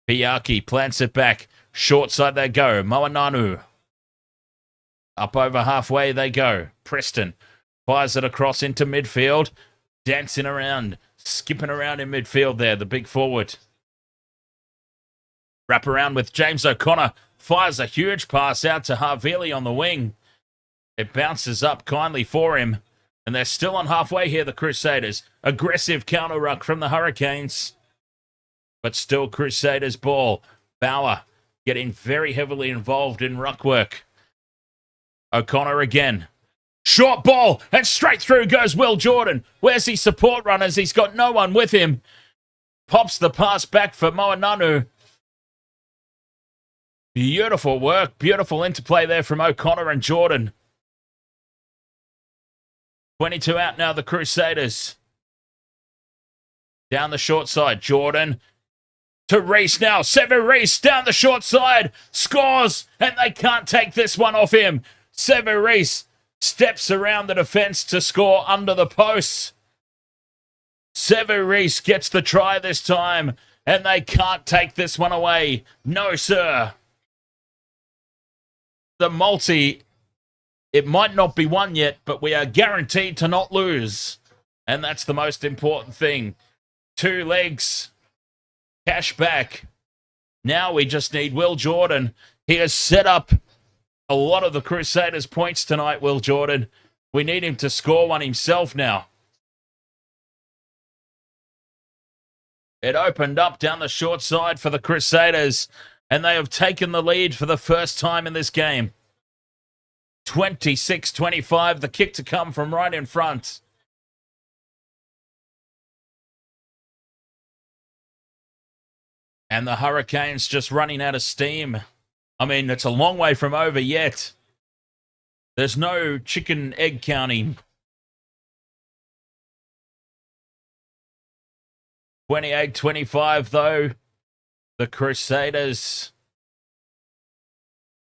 Piaki plants it back. Short side they go. Moananu. Up over halfway they go. Preston fires it across into midfield. Dancing around. Skipping around in midfield there, the big forward. Wrap around with James O'Connor. Fires a huge pass out to Havili on the wing. It bounces up kindly for him. And they're still on halfway here, the Crusaders. Aggressive counter ruck from the Hurricanes. But still Crusaders ball. Bauer getting very heavily involved in ruck work. O'Connor again. Short ball, and straight through goes Will Jordan. Where's his support runners? He's got no one with him. Pops the pass back for Moananu. Beautiful work, beautiful interplay there from O'Connor and Jordan. 22 out now, the Crusaders. Down the short side, Jordan to Reese now. Sever Reese down the short side. Scores, and they can't take this one off him. Sever Reese steps around the defence to score under the posts. Sever Reese gets the try this time, and they can't take this one away. No, sir. The multi... It might not be won yet, but we are guaranteed to not lose. And that's the most important thing. 2 legs. Cash back. Now we just need Will Jordan. He has set up a lot of the Crusaders' points tonight, Will Jordan. We need him to score one himself now. It opened up down the short side for the Crusaders, and they have taken the lead for the first time in this game. 26-25, the kick to come from right in front. And the Hurricanes just running out of steam. I mean, it's a long way from over yet. There's no chicken egg counting. 28-25, though. The Crusaders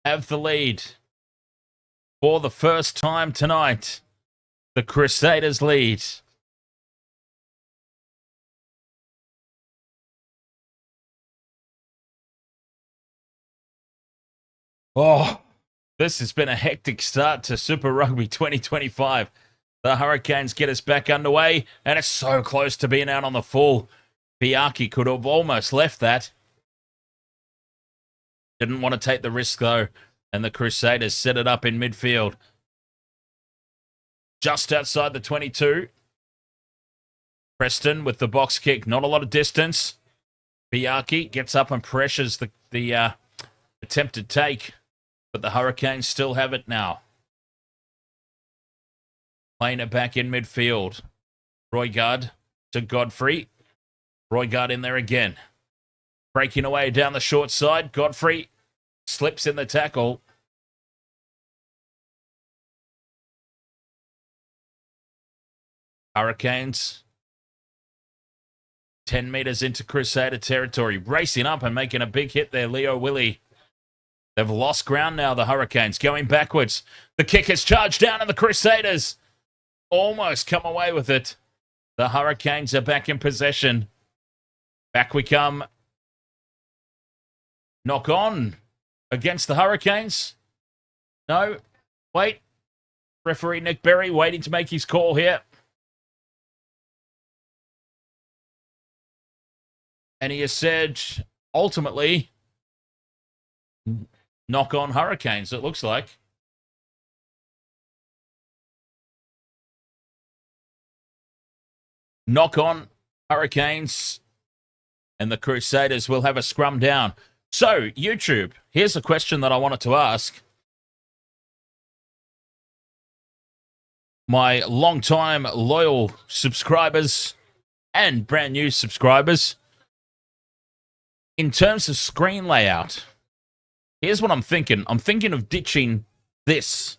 have the lead. For the first time tonight, the Crusaders lead. Oh, this has been a hectic start to Super Rugby 2025. The Hurricanes get us back underway, and it's so close to being out on the full. Piaki could have almost left that. Didn't want to take the risk, though. And the Crusaders set it up in midfield. Just outside the 22. Preston with the box kick. Not a lot of distance. Piaki gets up and pressures the attempted take. But the Hurricanes still have it now. Playing it back in midfield. Roygard to Godfrey. Roygard in there again. Breaking away down the short side. Godfrey slips in the tackle. Hurricanes 10 metres into Crusader territory. Racing up and making a big hit there, Leo Willie. They've lost ground now, the Hurricanes, going backwards. The kick is charged down and the Crusaders almost come away with it. The Hurricanes are back in possession. Back we come. Knock on against the Hurricanes. No, wait. Referee Nick Berry waiting to make his call here. And he has said, ultimately, knock on Hurricanes, it looks like. Knock on Hurricanes, and the Crusaders will have a scrum down. So, YouTube, here's a question that I wanted to ask. My long-time loyal subscribers and brand new subscribers, in terms of screen layout, here's what I'm thinking. I'm thinking of ditching this.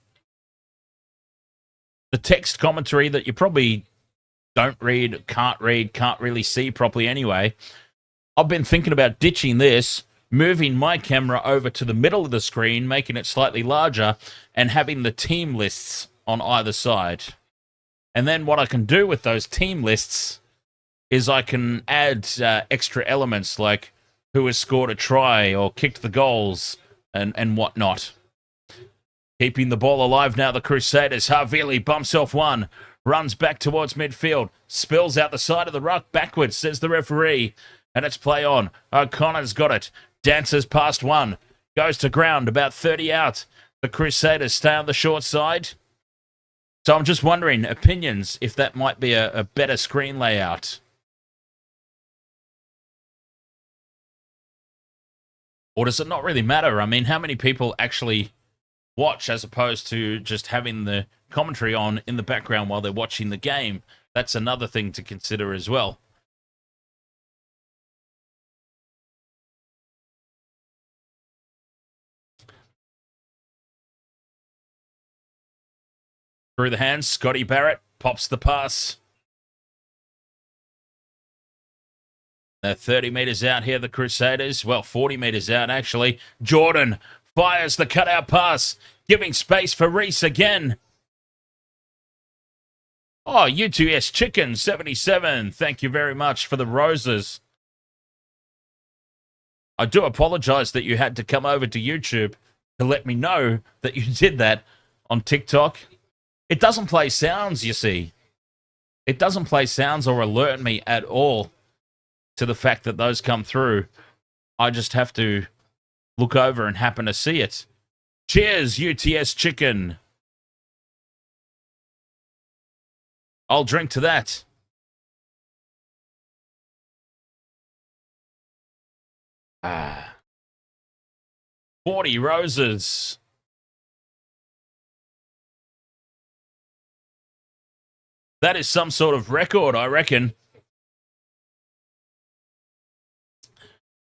The text commentary that you probably don't read, can't really see properly anyway. I've been thinking about ditching this, moving my camera over to the middle of the screen, making it slightly larger, and having the team lists on either side. And then what I can do with those team lists is I can add extra elements like who has scored a try or kicked the goals and whatnot. Keeping the ball alive now, the Crusaders. Havili bumps off one, runs back towards midfield, spills out the side of the ruck backwards, says the referee, and it's play on. O'Connor's got it, dances past one, goes to ground about 30 out. The Crusaders stay on the short side. So I'm just wondering, opinions, if that might be a better screen layout. Or does it not really matter? I mean, how many people actually watch as opposed to just having the commentary on in the background while they're watching the game? That's another thing to consider as well. Through the hands, Scotty Barrett pops the pass. They're 30 metres out here, the Crusaders. Well, 40 metres out, actually. Jordan fires the cutout pass, giving space for Reese again. Oh, U2S Chicken 77. Thank you very much for the roses. I do apologize that you had to come over to YouTube to let me know that you did that on TikTok. It doesn't play sounds, you see. It doesn't play sounds or alert me at all to the fact that those come through. I just have to look over and happen to see it. Cheers, UTS Chicken. I'll drink to that. Ah. 40 roses. That is some sort of record, I reckon.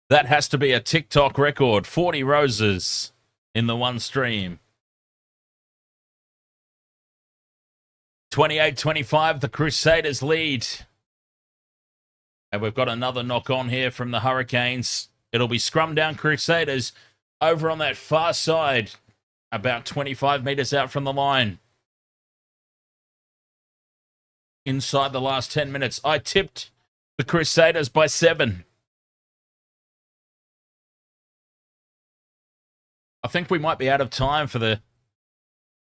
That has to be a TikTok record. 40 roses in the one stream. 28-25, the Crusaders lead. And we've got another knock on here from the Hurricanes. It'll be scrum down Crusaders over on that far side, about 25 metres out from the line. Inside the last 10 minutes, I tipped the Crusaders by 7. I think we might be out of time for the...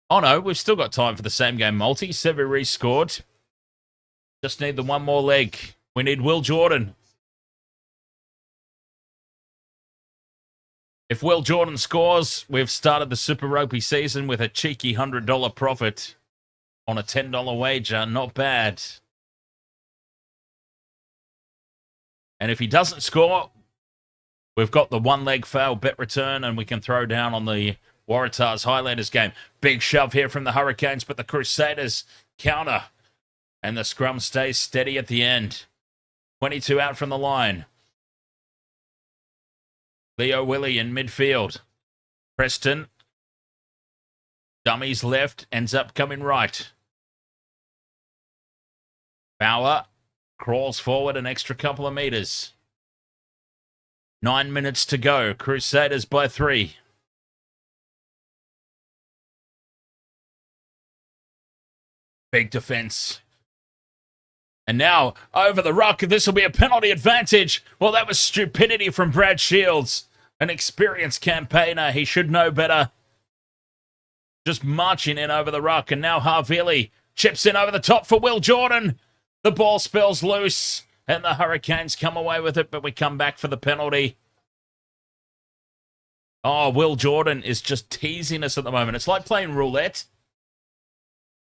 Oh no, we've still got time for the same game multi. Severy scored. Just need the one more leg. We need Will Jordan. If Will Jordan scores, we've started the Super Rugby season with a cheeky $100 profit on a $10 wager. Not bad. And if he doesn't score, we've got the one leg fail bet return and we can throw down on the Waratahs Highlanders game. Big shove here from the Hurricanes, but the Crusaders counter. And the scrum stays steady at the end. 22 out from the line. Leo Willie in midfield. Preston. Dummies left, ends up coming right. Bauer crawls forward an extra couple of meters. 9 minutes to go. Crusaders by 3. Big defense. And now, over the ruck, this will be a penalty advantage. Well, that was stupidity from Brad Shields. An experienced campaigner. He should know better. Just marching in over the ruck. And now Havili chips in over the top for Will Jordan. The ball spills loose. And the Hurricanes come away with it, but we come back for the penalty. Oh, Will Jordan is just teasing us at the moment. It's like playing roulette.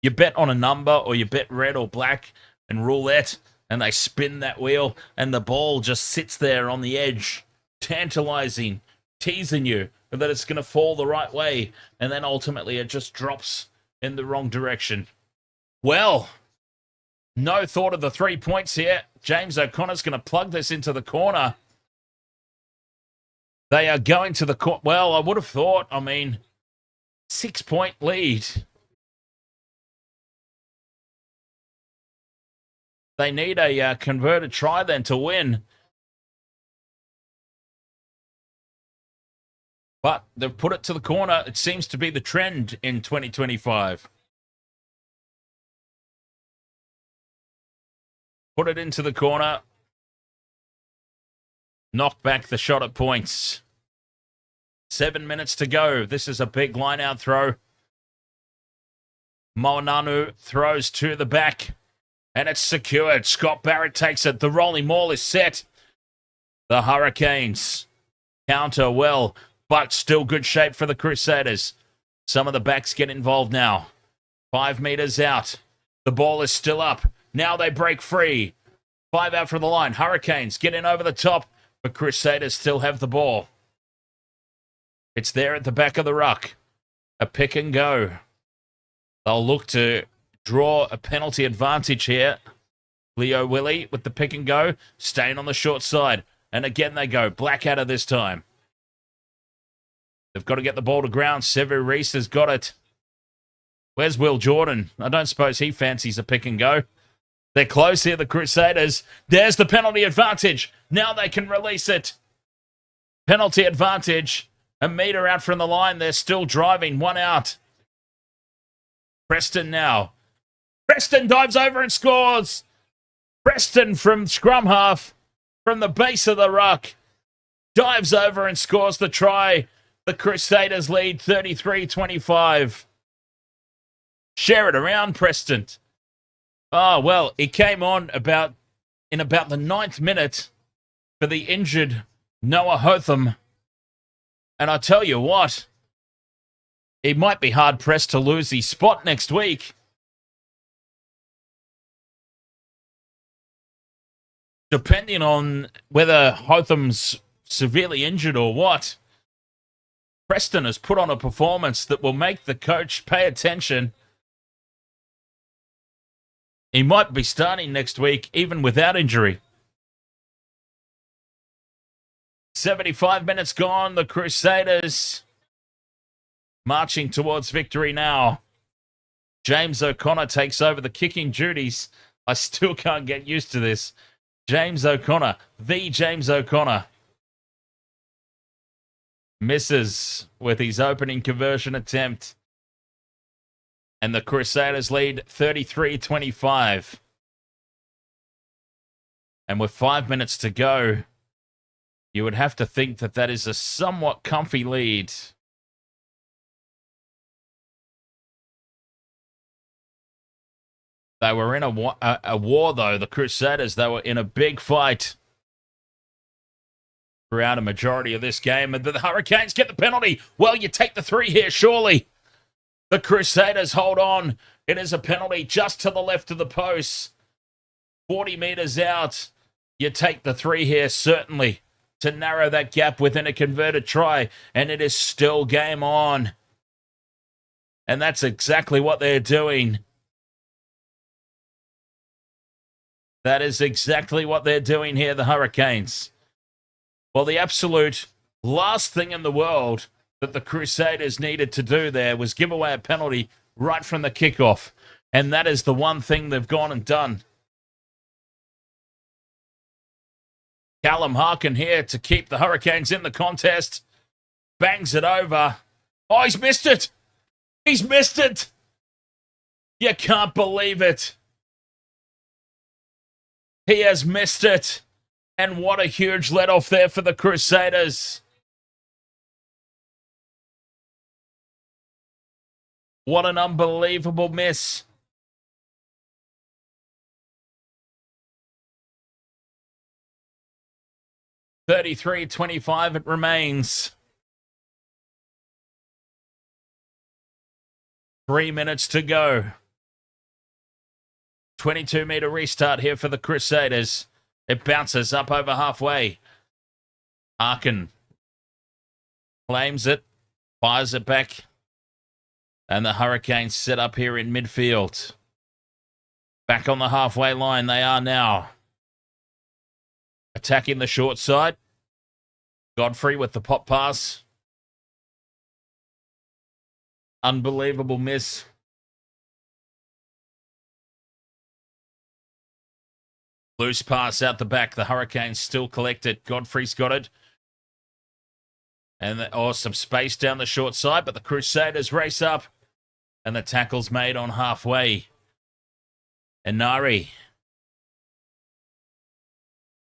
You bet on a number, or you bet red or black and roulette, and they spin that wheel, and the ball just sits there on the edge, tantalizing, teasing you that it's going to fall the right way, and then ultimately it just drops in the wrong direction. Well, no thought of the 3 points here. James O'Connor's going to plug this into the corner. They are going to the corner. Well, I would have thought, 6-point lead. They need a converted try then to win. But they've put it to the corner. It seems to be the trend in 2025. Put it into the corner. Knock back the shot at points. 7 minutes to go. This is a big line-out throw. Moananu throws to the back. And it's secured. Scott Barrett takes it. The rolling maul is set. The Hurricanes counter well, but still good shape for the Crusaders. Some of the backs get involved now. 5 meters out. The ball is still up. Now they break free. 5 out from the line. Hurricanes get in over the top, but Crusaders still have the ball. It's there at the back of the ruck. A pick and go. They'll look to draw a penalty advantage here. Leo Willie with the pick and go, staying on the short side. And again they go. Blackadder this time. They've got to get the ball to ground. Sevu Reece has got it. Where's Will Jordan? I don't suppose he fancies a pick and go. They're close here, the Crusaders. There's the penalty advantage. Now they can release it. Penalty advantage. A meter out from the line. They're still driving. 1 out. Preston now. Preston dives over and scores. Preston from scrum half, from the base of the ruck, dives over and scores the try. The Crusaders lead 33-25. Share it around, Preston. Oh, well, he came on in about the 9th minute for the injured Noah Hotham. And I tell you what, he might be hard-pressed to lose his spot next week. Depending on whether Hotham's severely injured or what, Preston has put on a performance that will make the coach pay attention. He might be starting next week, even without injury. 75 minutes gone. The Crusaders marching towards victory now. James O'Connor takes over the kicking duties. I still can't get used to this. James O'Connor, the James O'Connor, misses with his opening conversion attempt. And the Crusaders lead 33-25. And with 5 minutes to go, you would have to think that that is a somewhat comfy lead. They were in a war, though. The Crusaders, they were in a big fight throughout a majority of this game. And the Hurricanes get the penalty. Well, you take the 3 here, surely. The Crusaders hold on. It is a penalty just to the left of the post. 40 meters out. You take the 3 here, certainly, to narrow that gap within a converted try. And it is still game on. And that's exactly what they're doing. That is exactly what they're doing here, the Hurricanes. Well, the absolute last thing in the world that the Crusaders needed to do there was give away a penalty right from the kickoff. And that is the one thing they've gone and done. Callum Harkin here to keep the Hurricanes in the contest. Bangs it over. Oh, he's missed it. He's missed it. You can't believe it. He has missed it. And what a huge let-off there for the Crusaders. What an unbelievable miss. 33-25 it remains. 3 minutes to go. 22-meter restart here for the Crusaders. It bounces up over halfway. Harkin claims it, fires it back, and the Hurricanes set up here in midfield. Back on the halfway line they are now. Attacking the short side. Godfrey with the pop pass. Unbelievable miss. Loose pass out the back. The Hurricanes still collect it. Godfrey's got it. And some space down the short side, but the Crusaders race up. And the tackle's made on halfway. Enari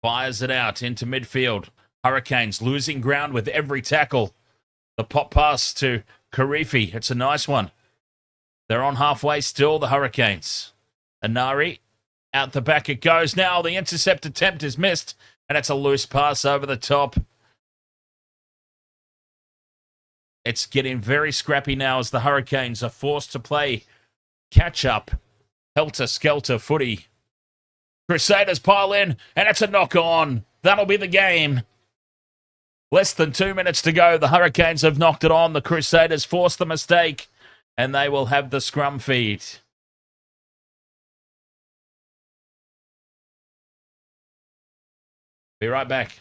fires it out into midfield. Hurricanes losing ground with every tackle. The pop pass to Karifi. It's a nice one. They're on halfway still, the Hurricanes. Enari, out the back it goes now. The intercept attempt is missed, and it's a loose pass over the top. It's getting very scrappy now as the Hurricanes are forced to play catch-up, helter-skelter footy. Crusaders pile in, and it's a knock-on. That'll be the game. Less than 2 minutes to go. The Hurricanes have knocked it on. The Crusaders forced the mistake, and they will have the scrum feed. Be right back.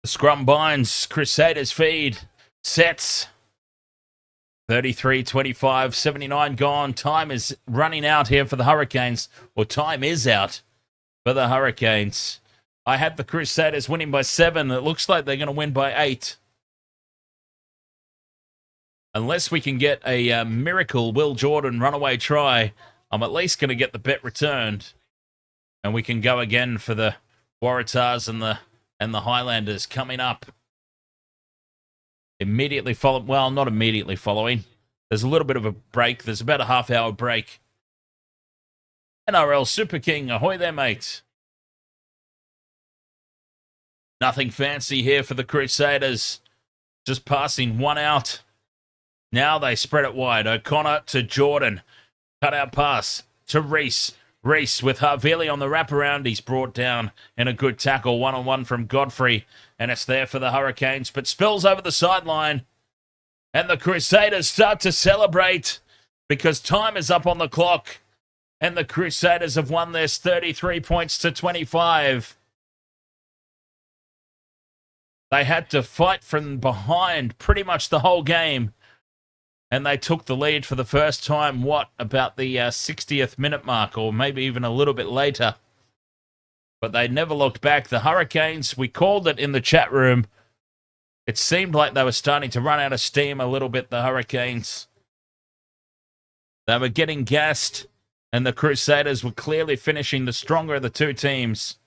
The scrum binds. Crusaders feed. Sets. 33-25, 79 gone. Time is running out here for the Hurricanes. Or time is out for the Hurricanes. I had the Crusaders winning by 7. It looks like they're going to win by 8. Unless we can get a miracle Will Jordan runaway try, I'm at least going to get the bet returned. And we can go again for the Waratahs and the Highlanders coming up. Immediately following, well, not immediately following. There's a little bit of a break. There's about a half-hour break. NRL Super King, ahoy there, mate. Nothing fancy here for the Crusaders. Just passing one out. Now they spread it wide. O'Connor to Jordan. Cut-out pass to Reese. Reese with Havili on the wraparound. He's brought down in a good tackle. One-on-one from Godfrey. And it's there for the Hurricanes. But spills over the sideline. And the Crusaders start to celebrate because time is up on the clock. And the Crusaders have won this 33 points to 25. They had to fight from behind pretty much the whole game. And they took the lead for the first time, about the 60th minute mark, or maybe even a little bit later. But they never looked back. The Hurricanes, we called it in the chat room. It seemed like they were starting to run out of steam a little bit, the Hurricanes. They were getting gassed, and the Crusaders were clearly finishing the stronger of the two teams.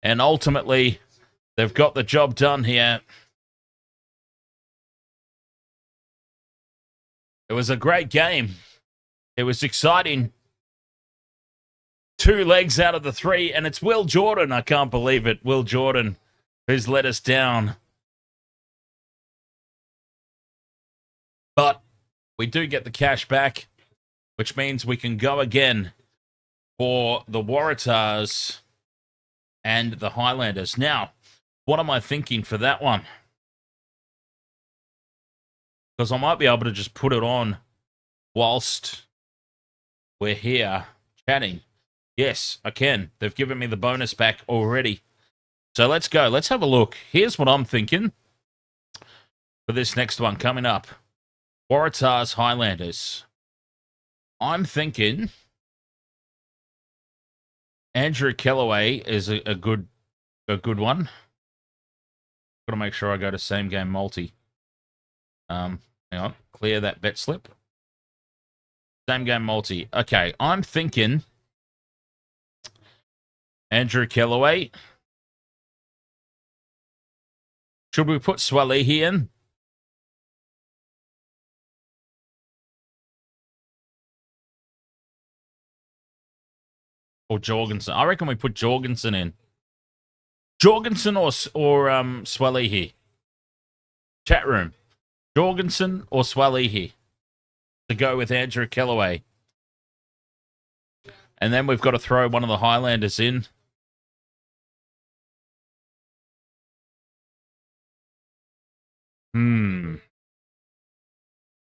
And ultimately, they've got the job done here. It was a great game. It was exciting. 2 legs out of the 3, and it's Will Jordan. I can't believe it. Will Jordan, who's let us down. But we do get the cash back, which means we can go again for the Waratahs and the Highlanders. Now, what am I thinking for that one? Because I might be able to just put it on whilst we're here chatting. Yes, I can. They've given me the bonus back already. So let's go. Let's have a look. Here's what I'm thinking for this next one coming up. Waratahs, Highlanders. I'm thinking Andrew Kellaway is a good one. Got to make sure I go to same game multi. Hang on, clear that bet slip. Same game multi. Okay, I'm thinking Andrew Kellaway. Should we put Swalihi in? Or Jorgensen? I reckon we put Jorgensen in. Jorgensen or Swalihi? Chat room. Jorgensen or Swalihi? To go with Andrew Kellaway. And then we've got to throw one of the Highlanders in. Who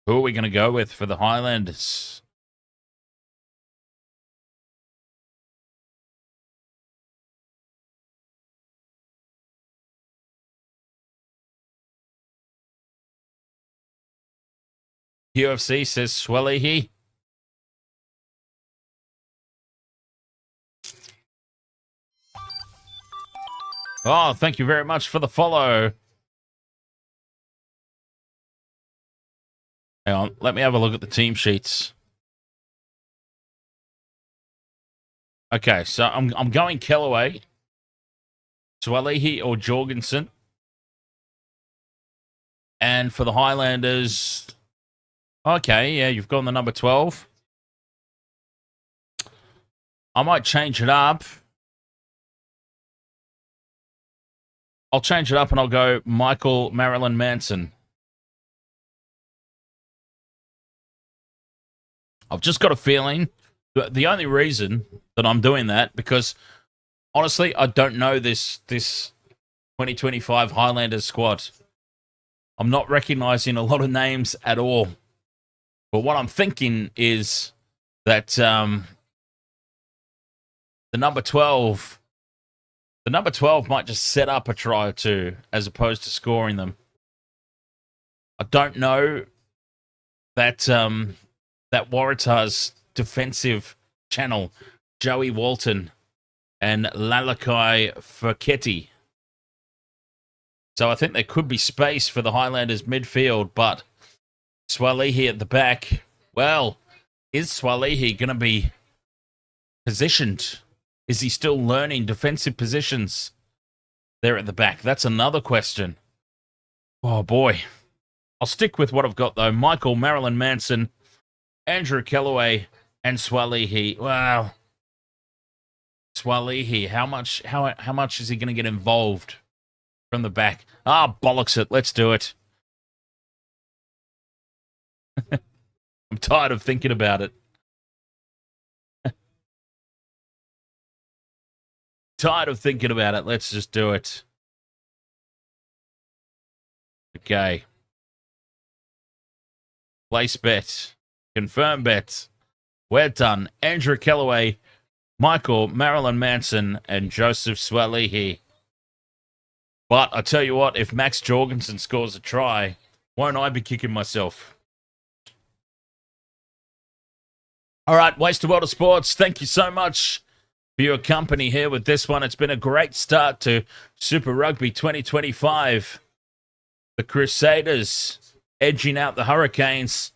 are we going to go with for the Highlanders? UFC says Swalihi. Oh, thank you very much for the follow. Hang on, let me have a look at the team sheets. Okay, so I'm going Kellaway, Swalihi or Jorgensen. And for the Highlanders, okay, yeah, you've gone the number 12. I might change it up. I'll change it up and I'll go Michael Marilyn Manson. I've just got a feeling that the only reason that I'm doing that, because honestly, I don't know this 2025 Highlanders squad. I'm not recognizing a lot of names at all. But what I'm thinking is that the number 12 might just set up a try or two as opposed to scoring them. I don't know that that Waratah's defensive channel, Joey Walton and Lalakai Furketti. So I think there could be space for the Highlanders midfield, but Swalihi at the back, well, is Swalihi going to be positioned? Is he still learning defensive positions there at the back? That's another question. Oh, boy. I'll stick with what I've got, though. Michael Marilyn Manson, Andrew Kellaway, and Swalihi. Wow. Swalihi, how much is he going to get involved from the back? Ah, bollocks it. Let's do it. I'm tired of thinking about it. Tired of thinking about it. Let's just do it. Okay. Place bet. Confirm bet. We're done. Andrew Kellaway, Michael Marilyn Manson, and Joseph Swalihi. But I tell you what, if Max Jorgensen scores a try, won't I be kicking myself? All right, Waste of World of Sports, thank you so much for your company here with this one. It's been a great start to Super Rugby 2025. The Crusaders edging out the Hurricanes,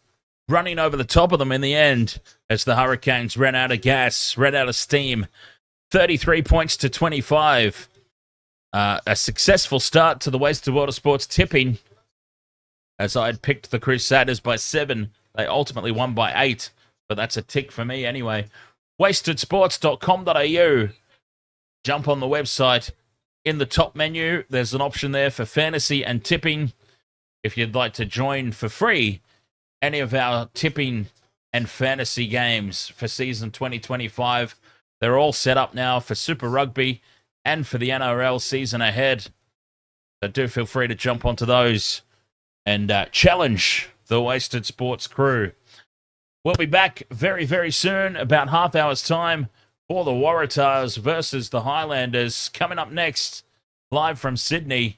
running over the top of them in the end as the Hurricanes ran out of gas, ran out of steam. 33 points to 25. A successful start to the Waste of World of Sports tipping, as I had picked the Crusaders by 7. They ultimately won by 8. But that's a tick for me anyway. wastedsports.com.au. Jump on the website. In the top menu, there's an option there for fantasy and tipping. If you'd like to join for free any of our tipping and fantasy games for season 2025, they're all set up now for Super Rugby and for the NRL season ahead. So do feel free to jump onto those and challenge the Wasted Sports crew. We'll be back very, very soon, about half hour's time, for the Waratahs versus the Highlanders. Coming up next, live from Sydney.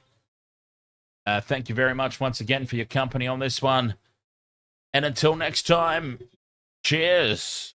Thank you very much once again for your company on this one. And until next time, cheers.